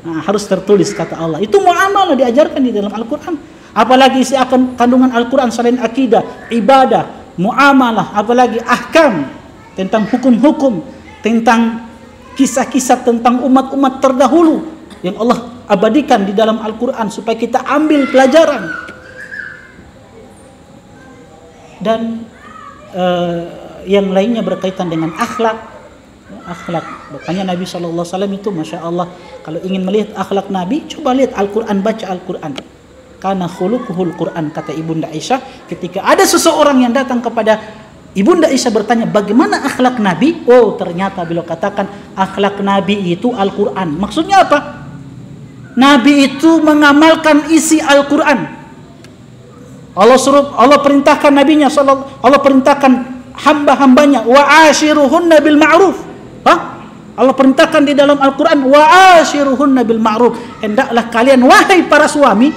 Nah, harus tertulis kata Allah. Itu muamalah diajarkan di dalam Al-Quran. Apalagi isi kandungan Al-Quran selain akidah, ibadah, muamalah, apalagi ahkam, tentang hukum-hukum, tentang kisah-kisah tentang umat-umat terdahulu yang Allah abadikan di dalam Al-Quran supaya kita ambil pelajaran. Dan yang lainnya berkaitan dengan akhlak. Makanya Nabi SAW itu masya Allah, kalau ingin melihat akhlak Nabi, coba lihat Al-Quran, baca Al-Quran. Karena khuluquhul Quran, kata Ibunda Aisyah, ketika ada seseorang yang datang kepada Ibunda Aisyah bertanya bagaimana akhlak Nabi, oh ternyata beliau katakan akhlak Nabi itu Al-Quran. Maksudnya apa? Nabi itu mengamalkan isi Al-Quran. Allah perintahkan nabinya, Allah perintahkan hamba-hambanya, wa ashiruhunna bil ma'ruf. Allah perintahkan di dalam Al-Quran, wa ashiruhunna bil ma'ruf. Hendaklah kalian wahai para suami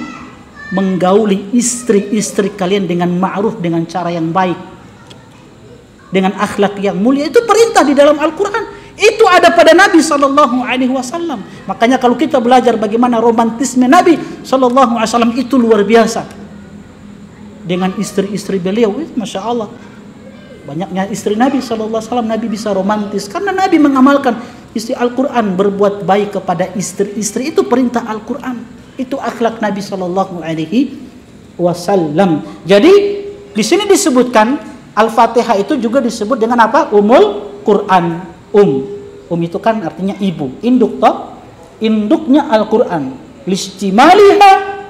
menggauli istri-istri kalian dengan ma'ruf, dengan cara yang baik, dengan akhlak yang mulia. Itu perintah di dalam Al-Quran. Itu ada pada Nabi SAW. Makanya kalau kita belajar bagaimana romantisme Nabi SAW, itu luar biasa. Dengan istri-istri beliau, masya Allah. Banyaknya istri Nabi SAW, Nabi bisa romantis karena Nabi mengamalkan isi Al-Quran, berbuat baik kepada istri-istri. Itu perintah Al-Quran, itu akhlak Nabi SAW. Jadi di sini disebutkan Al-Fatihah itu juga disebut dengan apa? Ummul Quran. Itu kan artinya ibu, induk toh, induknya Al-Quran. Listimaliha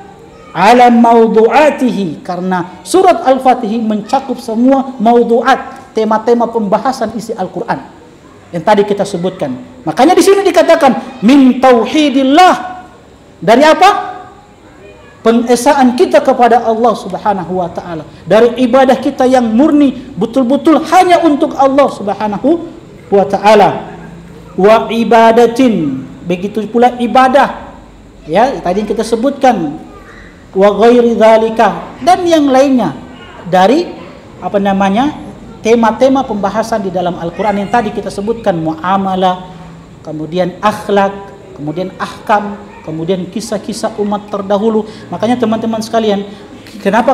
ala maudu'atihi, karena surat Al-Fatihah mencakup semua maudu'at, tema-tema pembahasan isi Al-Quran yang tadi kita sebutkan. Makanya di sini dikatakan min tauhidillah, dari apa? Pengesaan kita kepada Allah Subhanahu wa taala, dari ibadah kita yang murni betul-betul hanya untuk Allah Subhanahu wa taala. Wa ibadatin, begitu pula ibadah, ya tadi kita sebutkan, wa ghairi dzalika, dan yang lainnya dari tema-tema pembahasan di dalam Al-Quran yang tadi kita sebutkan, muamalah, kemudian akhlak, kemudian ahkam, kemudian kisah-kisah umat terdahulu. Makanya teman-teman sekalian, kenapa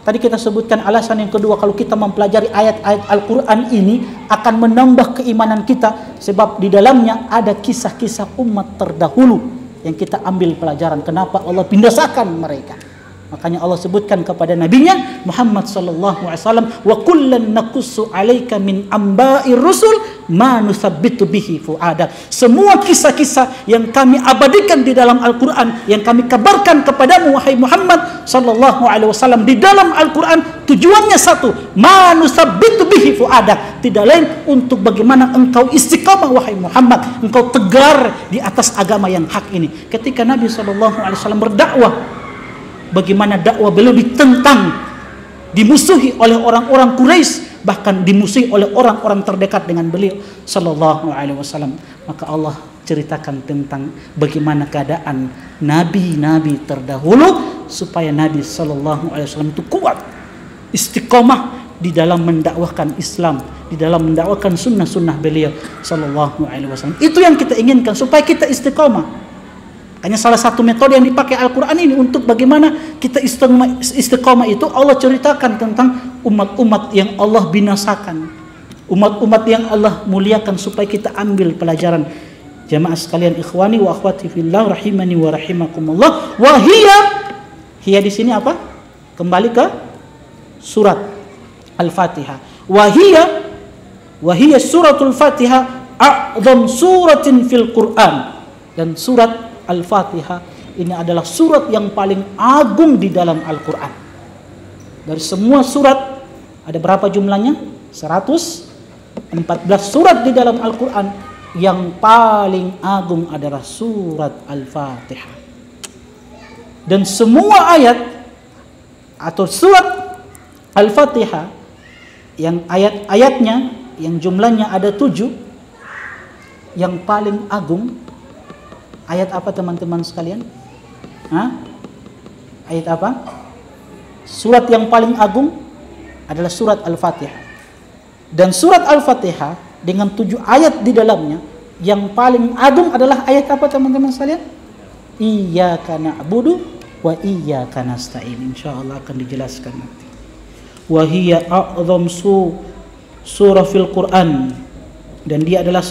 tadi kita sebutkan alasan yang kedua, kalau kita mempelajari ayat-ayat Al-Quran ini akan menambah keimanan kita, sebab di dalamnya ada kisah-kisah umat terdahulu yang kita ambil pelajaran kenapa Allah binasakan mereka. Makanya Allah sebutkan kepada nabinya Muhammad sallallahu alaihi wasallam, wa kullan naqussu 'alaika min amba'ir rusul ma nusabbitu bihi fu'ada. Semua kisah-kisah yang kami abadikan di dalam Al-Qur'an, yang kami kabarkan kepadamu wahai Muhammad sallallahu alaihi wasallam di dalam Al-Qur'an, tujuannya satu, ma nusabbitu bihi fu'ada, tidak lain untuk bagaimana engkau istiqamah wahai Muhammad, engkau tegar di atas agama yang hak ini. Ketika Nabi sallallahu alaihi wasallam berdakwah, bagaimana dakwah beliau ditentang, dimusuhi oleh orang-orang Quraisy, bahkan dimusuhi oleh orang-orang terdekat dengan beliau sallallahu alaihi wasallam. Maka Allah ceritakan tentang bagaimana keadaan nabi-nabi terdahulu supaya Nabi sallallahu alaihi wasallam itu kuat, istiqamah di dalam mendakwahkan Islam, di dalam mendakwahkan sunnah-sunnah beliau sallallahu alaihi wasallam. Itu yang kita inginkan, supaya kita istiqamah. Hanya salah satu metode yang dipakai Al-Quran ini untuk bagaimana kita istiqamah itu, Allah ceritakan tentang umat-umat yang Allah binasakan, umat-umat yang Allah muliakan, supaya kita ambil pelajaran. Jamaah sekalian, ikhwani wa akhwati fillah rahimani wa rahimakumullah. Wa hiya di sini apa? Kembali ke surat Al-Fatihah. Wa hiya suratul Fatihah a'zam suratin fil Quran. Dan surat Al-Fatihah ini adalah surat yang paling agung di dalam Al-Quran. Dari semua surat, ada berapa jumlahnya? 114 surat di dalam Al-Quran. Yang paling agung adalah surat Al-Fatihah. Dan semua ayat atau surat Al-Fatihah yang ayat-ayatnya, yang jumlahnya ada 7, yang paling agung, ayat apa teman-teman sekalian? Ayat apa? Surat yang paling agung adalah surat Al-Fatihah. Dan surat Al-Fatihah dengan 7 ayat di dalamnya, yang paling agung adalah ayat apa teman-teman sekalian? Iyyaka na'budu wa iyyaka nasta'in. Insyaallah akan dijelaskan nanti. Wa hiya a'zam surah fil Quran. Dan dia adalah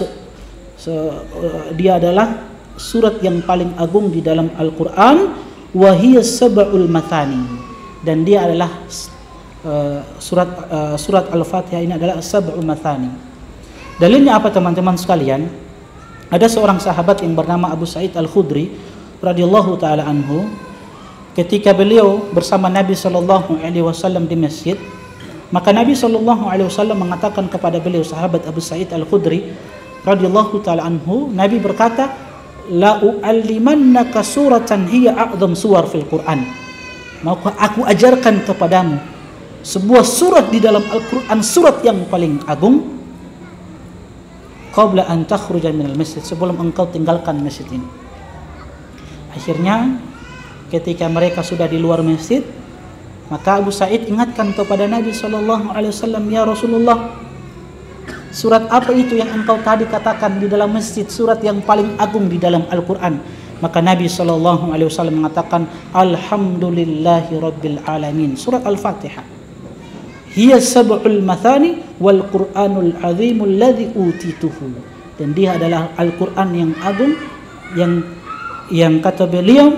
surat yang paling agung di dalam Al-Quran. Wa hiya sab'ul mathani. Dan dia adalah surat Al-Fatihah ini adalah sab'ul mathani. Dalilnya apa teman-teman sekalian? Ada seorang sahabat yang bernama Abu Sa'id Al-Khudri radhiyallahu taala anhu, ketika beliau bersama Nabi sallallahu alaihi wasallam di masjid, maka Nabi sallallahu alaihi wasallam mengatakan kepada beliau, sahabat Abu Sa'id Al-Khudri radhiyallahu taala anhu, Nabi berkata, la u'allimannaka suratan hiya a'zam suwar fil Quran. Maka aku ajarkan kepadamu sebuah surat di dalam Al-Quran, surat yang paling agung, qabla an takhruja minal masjid, sebelum engkau tinggalkan masjid ini. Akhirnya ketika mereka sudah di luar masjid, maka Abu Sa'id ingatkan kepada Nabi sallallahu alaihi wasallam, ya Rasulullah, surat apa itu yang engkau tadi katakan di dalam masjid, surat yang paling agung di dalam Al-Quran? Maka Nabi sallallahu alaihi wasallam mengatakan, alhamdulillahi rabbil alamin, surat Al-Fatihah. Hiya sab'ul mathani wal Qur'anul azimul ladzi utituhu. Dan dia adalah Al-Quran yang agung, yang kata beliau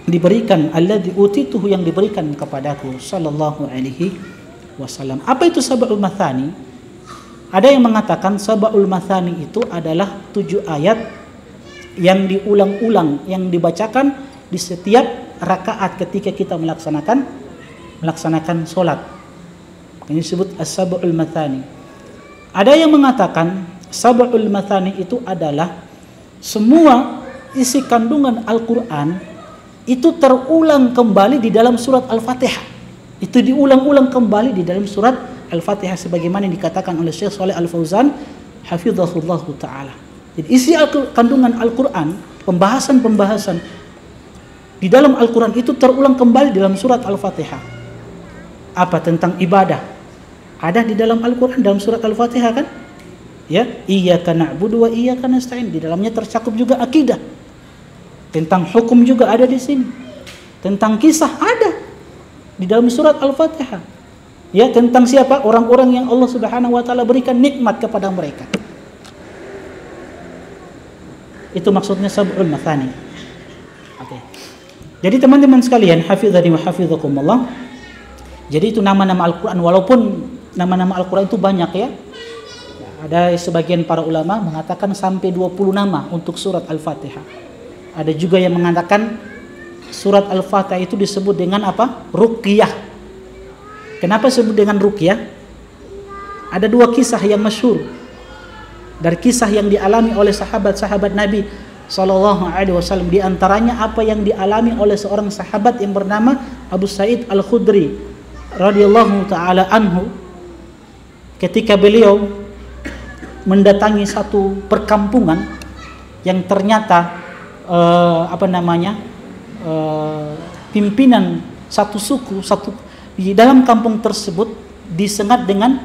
diberikan, alladzi utituhu, yang diberikan kepadaku sallallahu alaihi wasallam. Apa itu sab'ul mathani? Ada yang mengatakan sab'ul mathani itu adalah 7 ayat yang diulang-ulang, yang dibacakan di setiap rakaat ketika kita melaksanakan sholat. Ini disebut as-sab'ul mathani. Ada yang mengatakan sab'ul mathani itu adalah semua isi kandungan Al-Quran itu terulang kembali di dalam surat Al-Fatihah. Itu diulang-ulang kembali di dalam surat Al-Fatihah, sebagaimana yang dikatakan oleh Syekh Shalih Al-Fauzan hafizahullahu ta'ala. Jadi isi kandungan Al-Quran, pembahasan-pembahasan di dalam Al-Quran itu terulang kembali dalam surat Al-Fatihah. Apa? Tentang ibadah ada di dalam Al-Quran, dalam surat Al-Fatihah kan? Ya, iyyaka na'budu wa iyyaka nasta'in. Di dalamnya tercakup juga akidah. Tentang hukum juga ada di sini. Tentang kisah ada di dalam surat Al-Fatihah. Ya, tentang siapa? Orang-orang yang Allah Subhanahu wa taala berikan nikmat kepada mereka. Itu maksudnya sab'ul mathani. Oke. Jadi teman-teman sekalian, hafizani wa hafizakumullah. Jadi itu nama-nama Al-Qur'an, walaupun nama-nama Al-Qur'an itu banyak ya. Ada sebagian para ulama mengatakan sampai 20 nama untuk surat Al-Fatihah. Ada juga yang mengatakan surat Al-Fatihah itu disebut dengan apa? Ruqyah. Kenapa disebut dengan ruqyah? Ada dua kisah yang masyhur. Dari kisah yang dialami oleh sahabat-sahabat Nabi Sallallahu Alaihi Wasallam, di antaranya apa yang dialami oleh seorang sahabat yang bernama Abu Sa'id Al-Khudri radhiyallahu taala anhu, ketika beliau mendatangi satu perkampungan yang ternyata pimpinan satu suku, di dalam kampung tersebut disengat dengan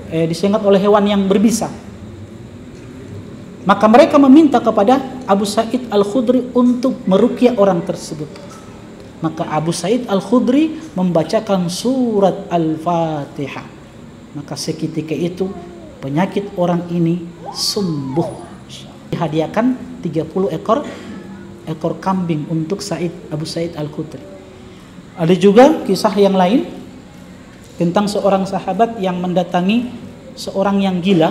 disengat oleh hewan yang berbisa. Maka mereka meminta kepada Abu Sa'id Al-Khudri untuk meruqyah orang tersebut. Maka Abu Sa'id Al-Khudri membacakan surat Al-Fatihah. Maka seketika itu penyakit orang ini sembuh. Dihadiahkan 30 ekor kambing untuk Abu Sa'id Al-Khudri. Ada juga kisah yang lain tentang seorang sahabat yang mendatangi seorang yang gila.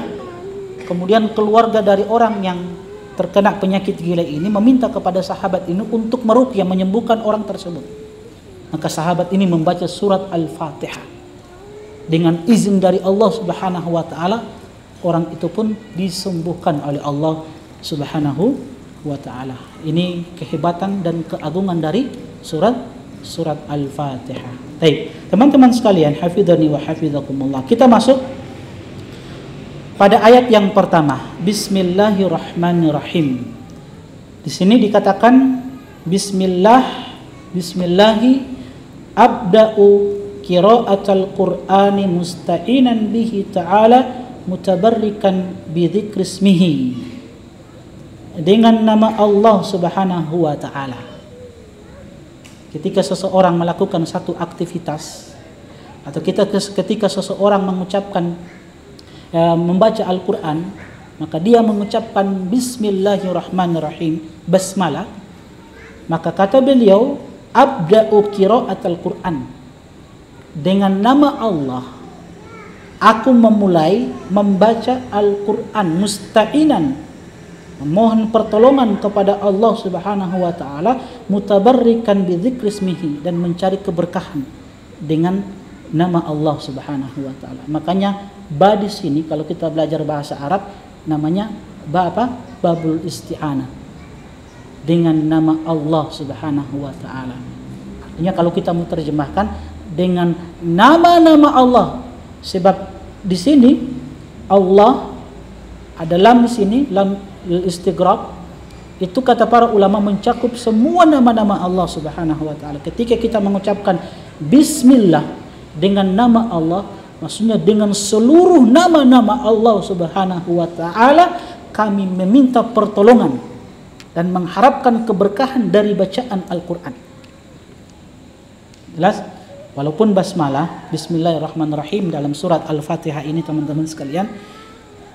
Kemudian keluarga dari orang yang terkena penyakit gila ini meminta kepada sahabat ini untuk meruqyah, menyembuhkan orang tersebut. Maka sahabat ini membaca surat Al-Fatihah. Dengan izin dari Allah Subhanahu wa taala, orang itu pun disembuhkan oleh Allah Subhanahu wa taala. Ini kehebatan dan keagungan dari surat Al-Fatihah. Baik, teman-teman sekalian, hafizani wa hafizakumullah. Kita masuk pada ayat yang pertama, Bismillahirrahmanirrahim. Di sini dikatakan Bismillahi abda'u qira'atal Qur'ani musta'inan bihi ta'ala mutabarrikan bi dzikrismihi. Dengan nama Allah Subhanahu wa taala. Ketika seseorang melakukan satu aktivitas atau ketika seseorang membaca Al-Quran, maka dia mengucapkan Bismillahirrahmanirrahim, basmalah. Maka kata beliau, abda'u qira'atal Quran, dengan nama Allah aku memulai membaca Al-Quran, musta'inan, memohon pertolongan kepada Allah Subhanahu wa taala, mutabarrikan bi dzikrismihi, dan mencari keberkahan dengan nama Allah Subhanahu wa taala. Makanya ba di sini kalau kita belajar bahasa Arab namanya babul isti'anah, dengan nama Allah Subhanahu wa taala. Artinya kalau kita mau terjemahkan dengan nama-nama Allah, sebab di sini Allah ada lam di sini, lam istighraq, itu kata para ulama mencakup semua nama-nama Allah Subhanahu wa taala. Ketika kita mengucapkan bismillah dengan nama Allah, maksudnya dengan seluruh nama-nama Allah Subhanahu wa taala kami meminta pertolongan dan mengharapkan keberkahan dari bacaan Al-Qur'an. Jelas? Walaupun basmalah, bismillahirrahmanirrahim, dalam surat Al-Fatihah ini teman-teman sekalian,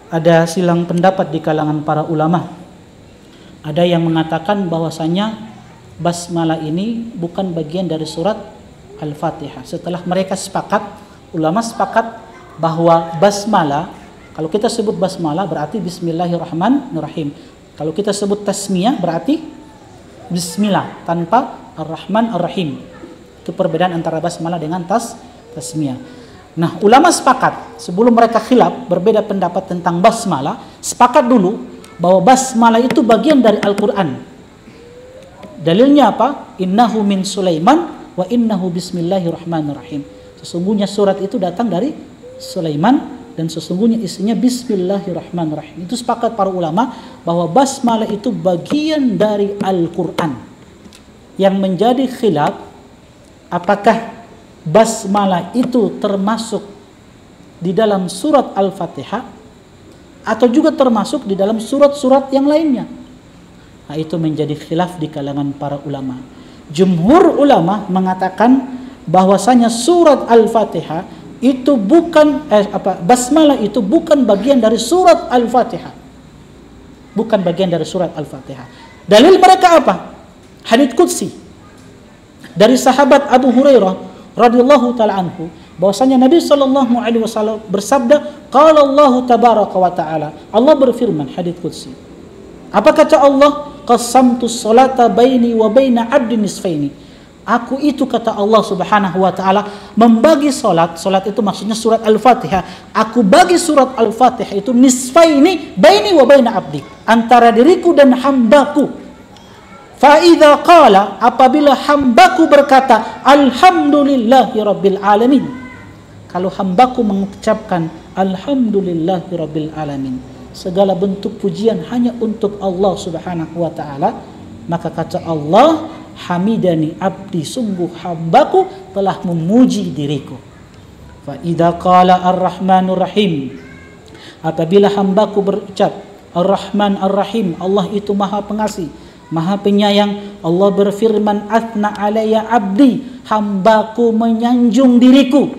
ada silang pendapat di kalangan para ulama. Ada yang mengatakan bahwasanya basmalah ini bukan bagian dari surat Al-Fatihah. Setelah mereka ulama sepakat bahwa basmalah, kalau kita sebut basmalah berarti bismillahirrahmanirrahim. Kalau kita sebut tasmiyah berarti bismillah tanpa ar-Rahman ar-Rahim. Itu perbedaan antara basmalah dengan tasmiyah. Nah, ulama sepakat sebelum mereka khilaf berbeda pendapat tentang basmalah, sepakat dulu bahwa basmalah itu bagian dari Al-Quran. Dalilnya apa? Innahu min Sulaiman wa innahu bismillahirrahmanirrahim. Sesungguhnya surat itu datang dari Sulaiman dan sesungguhnya isinya bismillahirrahmanirrahim. Itu sepakat para ulama bahwa basmalah itu bagian dari Al-Quran. Yang menjadi khilaf, apakah basmalah itu termasuk di dalam surat Al-Fatihah atau juga termasuk di dalam surat-surat yang lainnya. Nah, itu menjadi khilaf di kalangan para ulama. Jumhur ulama mengatakan bahwasanya surat Al-Fatihah itu bukan basmalah itu bukan bagian dari surat Al-Fatihah. Bukan bagian dari surat Al-Fatihah. Dalil mereka apa? Hadits qudsi dari sahabat Abu Hurairah radhiyallahu taala anhu, bahwasanya Nabi sallallahu alaihi wasallam bersabda, qala Allah tabaraka wa taala, Allah berfirman, hadits qudsi. Apa kata Allah? Qasamtu sholata baini wa baina 'abdi nisfaini. Aku itu, kata Allah subhanahu wa ta'ala, membagi solat itu maksudnya surat Al-Fatihah. Aku bagi surat Al-Fatihah itu nisfaini baini wa baina 'abdi, antara diriku dan hambaku. Fa'idha qala, apabila hambaku berkata alhamdulillahi rabbil alamin, kalau hambaku mengucapkan alhamdulillahi rabbil alamin, segala bentuk pujian hanya untuk Allah subhanahu wa ta'ala, maka kata Allah, hamidani abdi, sungguh hambaku telah memuji diriku. Fa'idha qala ar-rahmanur rahim, apabila hambaku berucap ar-rahman ar-rahim, Allah itu maha pengasih, maha penyayang, Allah berfirman, athna alayya abdi, hambaku menyanjung diriku.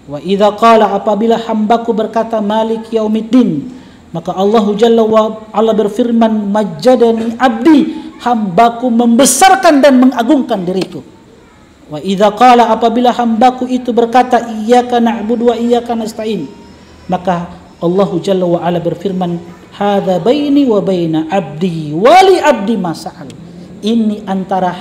Wa idza qala, apabila hambaku berkata malik yaumiddin, maka Allah Jalla wa Ala berfirman, majjadani abdi, hambaku membesarkan dan mengagungkan diriku. Wa idza qala, apabila hambaku itu berkata iyyaka na'budu wa iyyaka nasta'in, maka Allah Jalla wa Ala berfirman, hadza baini wa baina abdi wa li abdi ma sa'al. Ini antara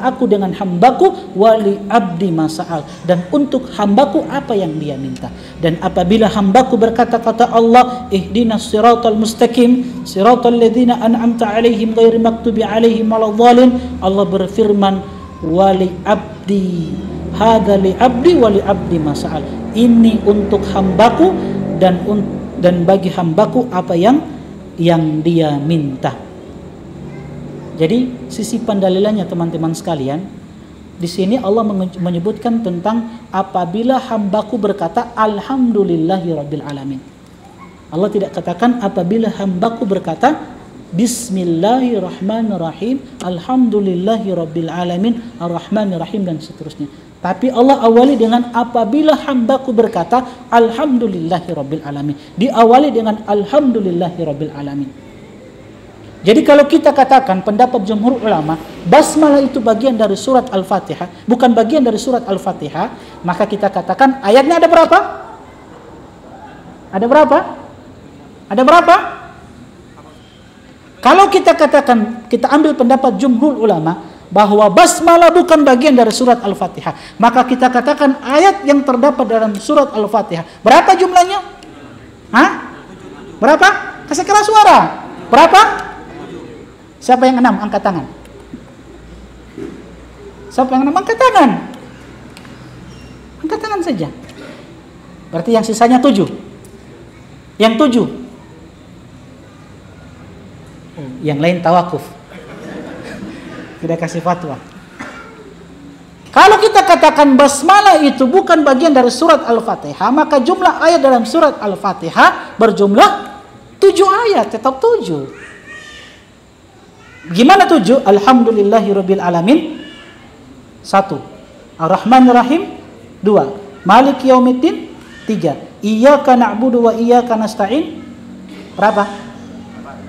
aku dengan hambaku, wali abdi ma sa'al, dan untuk hambaku apa yang dia minta. Dan apabila hambaku berkata, kata Allah, ihdinas siratal mustaqim siratal ladzina an'amta 'alaihim ghairil maghdubi 'alaihim waladhdallin, Allah berfirman, wali abdi, hadza li abdi wali abdi ma sa'al. Ini untuk hambaku dan bagi hambaku apa yang dia minta. Jadi sisi pendalilannya teman-teman sekalian, di sini Allah menyebutkan tentang apabila hambaku berkata alhamdulillahi rabbil alamin. Allah tidak katakan apabila hambaku berkata bismillahirrahmanirrahim, alhamdulillahi rabbil alamin, arrahmanirrahim, dan seterusnya. Tapi Allah awali dengan apabila hambaku berkata alhamdulillahi rabbil alamin. Diawali dengan alhamdulillahi rabbil alamin. Jadi kalau kita katakan pendapat jumhur ulama, basmalah itu bagian dari surat Al-Fatihah, bukan bagian dari surat Al-Fatihah, maka kita katakan ayatnya ada berapa? Ada berapa? Ada berapa? Kalau kita katakan, kita ambil pendapat jumhur ulama bahwa basmalah bukan bagian dari surat Al-Fatihah, maka kita katakan ayat yang terdapat dalam surat Al-Fatihah berapa jumlahnya? Hah? Berapa? Kasih keras suara. Berapa? Siapa yang 6? Angkat tangan. Siapa yang 6? Angkat tangan. Angkat tangan saja. Berarti yang sisanya 7. Yang 7. Yang lain tawakuf. Tidak kasih fatwa. Kalau kita katakan basmalah itu bukan bagian dari surat Al-Fatihah, maka jumlah ayat dalam surat Al-Fatihah berjumlah 7 ayat, tetap 7. Gimana 7? Alhamdulillahirabbil alamin 1, Ar-Rahmanir Rahim 2, Malik Yaumiddin 3, Iyyaka na'budu wa iyyaka nasta'in berapa?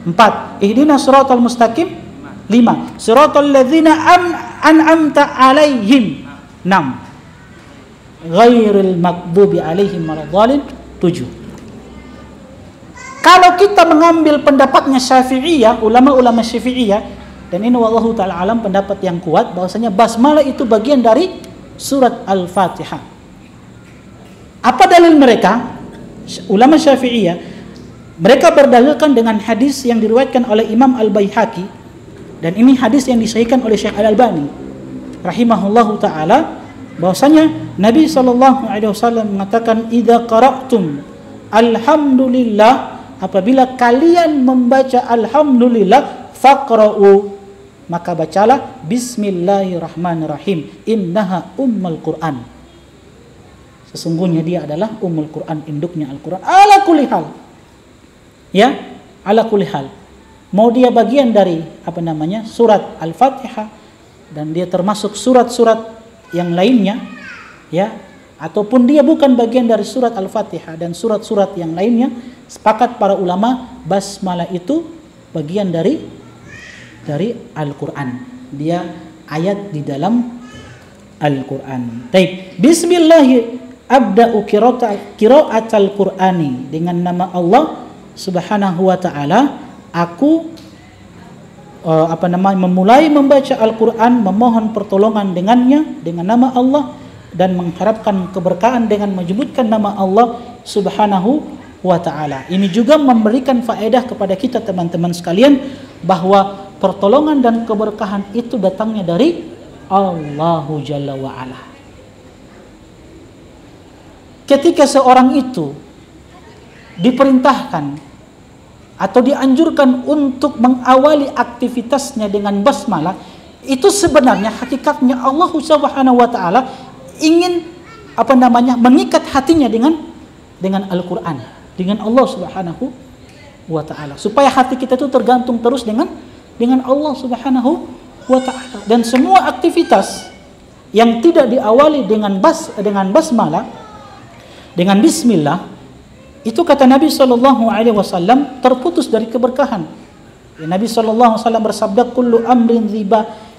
4, Ihdinas siratal mustaqim 5, Siratal ladzina an'amta 'alaihim 6, Ghairil maghdubi 'alaihim waladhdallin 7. Kalau kita mengambil pendapatnya Syafi'iyah, ulama-ulama Syafi'iyah, dan ini wallahu ta'ala alam pendapat yang kuat, bahwasanya basmalah itu bagian dari surat Al-Fatihah. Apa dalil mereka? Ulama Syafi'iyah, mereka berdalilkan dengan hadis yang diriwayatkan oleh Imam Al-Baihaqi, dan ini hadis yang disahihkan oleh Syekh Al-Albani rahimahullahu ta'ala, bahwasanya Nabi SAW mengatakan, idza qara'tum alhamdulillah, apabila kalian membaca alhamdulillah, faqra'u, maka bacalah bismillahirrahmanirrahim, innaha ummul Quran, sesungguhnya dia adalah ummul Quran, induknya Al-Quran, ala kulli hal. Ya, ala kulli hal. Mau dia bagian dari surat Al-Fatihah dan dia termasuk surat-surat yang lainnya, ya, ataupun dia bukan bagian dari surat Al-Fatihah dan surat-surat yang lainnya, sepakat para ulama basmalah itu bagian dari Al-Qur'an. Dia ayat di dalam Al-Qur'an. Baik, bismillah abda'u qira'atal Qur'ani, dengan nama Allah Subhanahu wa taala aku memulai membaca Al-Qur'an, memohon pertolongan dengannya dengan nama Allah dan mengharapkan keberkahan dengan menyebutkan nama Allah Subhanahu wa taala. Ini juga memberikan faedah kepada kita teman-teman sekalian bahwa pertolongan dan keberkahan itu datangnya dari Allahu Jalla wa Ala. Ketika seorang itu diperintahkan atau dianjurkan untuk mengawali aktivitasnya dengan basmalah, itu sebenarnya hakikatnya Allah Subhanahu wa taala ingin mengikat hatinya dengan Al-Qur'an, dengan Allah Subhanahu wa taala, supaya hati kita itu tergantung terus dengan Allah Subhanahu wa taala. Dan semua aktivitas yang tidak diawali dengan basmalah, dengan bismillah, itu kata Nabi SAW terputus dari keberkahan. Ya, Nabi SAW bersabda, kullu amrin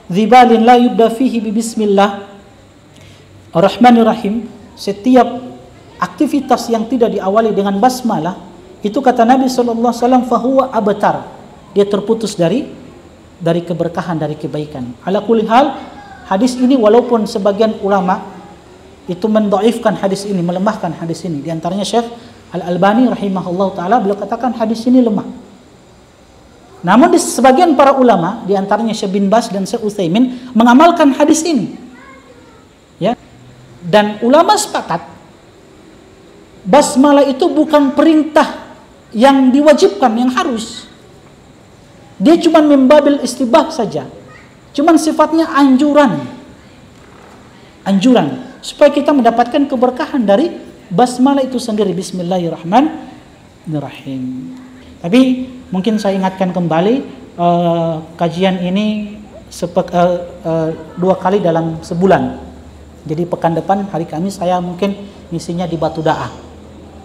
dhibalin la yubda fihi bi bismillah ar-Rahmanir-Rahim. Setiap aktivitas yang tidak diawali dengan basmalah, itu kata Nabi SAW, fahuwa abtar, dia terputus dari keberkahan, dari kebaikan. Ala kulli hal, hadis ini walaupun sebagian ulama itu mendhaifkan hadis ini, melemahkan hadis ini, di antaranya Syekh Al-Albani rahimahullah ta'ala, beliau katakan hadis ini lemah. Namun di sebagian para ulama, di antaranya Syekh bin Baz dan Syekh Utsaimin, mengamalkan hadis ini. Ya. Dan ulama sepakat basmalah itu bukan perintah yang diwajibkan, yang harus. Dia cuma membabil istibah saja. Cuma sifatnya anjuran supaya kita mendapatkan keberkahan dari basmalah itu sendiri, bismillahirrahmanirrahim. Tapi mungkin saya ingatkan kembali, kajian ini 2 kali dalam sebulan. Jadi pekan depan hari Kamis saya mungkin ngisinya di Batu Da'a,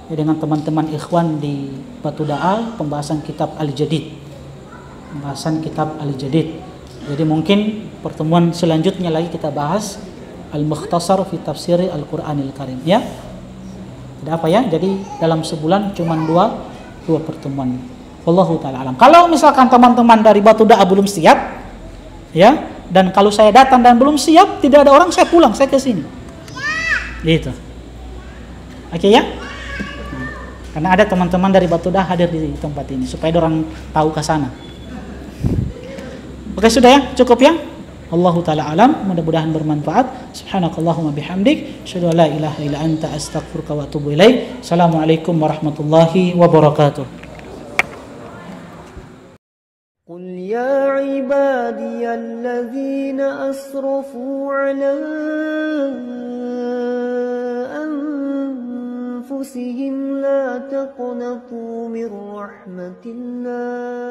ya, dengan teman-teman ikhwan di Batu Da'a, pembahasan kitab Al-Jadid. Jadi mungkin pertemuan selanjutnya lagi kita bahas Al-Mukhtasar fi Tafsir Al-Qur'anil Karim, ya. Ada apa ya? Jadi dalam sebulan cuma dua pertemuan. Wallahu taala alam. Kalau misalkan teman-teman dari Batu Da'a belum siap, ya, dan kalau saya datang dan belum siap, tidak ada orang, saya pulang, saya ke sini. Gitu. Oke ya? Karena ada teman-teman dari Batu Da'a hadir di tempat ini supaya orang tahu ke sana. Oke, sudah ya? Cukup ya? Allahu ta'ala alam, mudah-mudahan bermanfaat. Subhanakallahumma bihamdik, asyhadu an la ilaha illa anta, astaghfiruka wa atubu ilaik. Assalamualaikum warahmatullahi wabarakatuh. قل يا عبادي الذين أسرفوا على أنفسهم لا تقنطوا من رحمة الله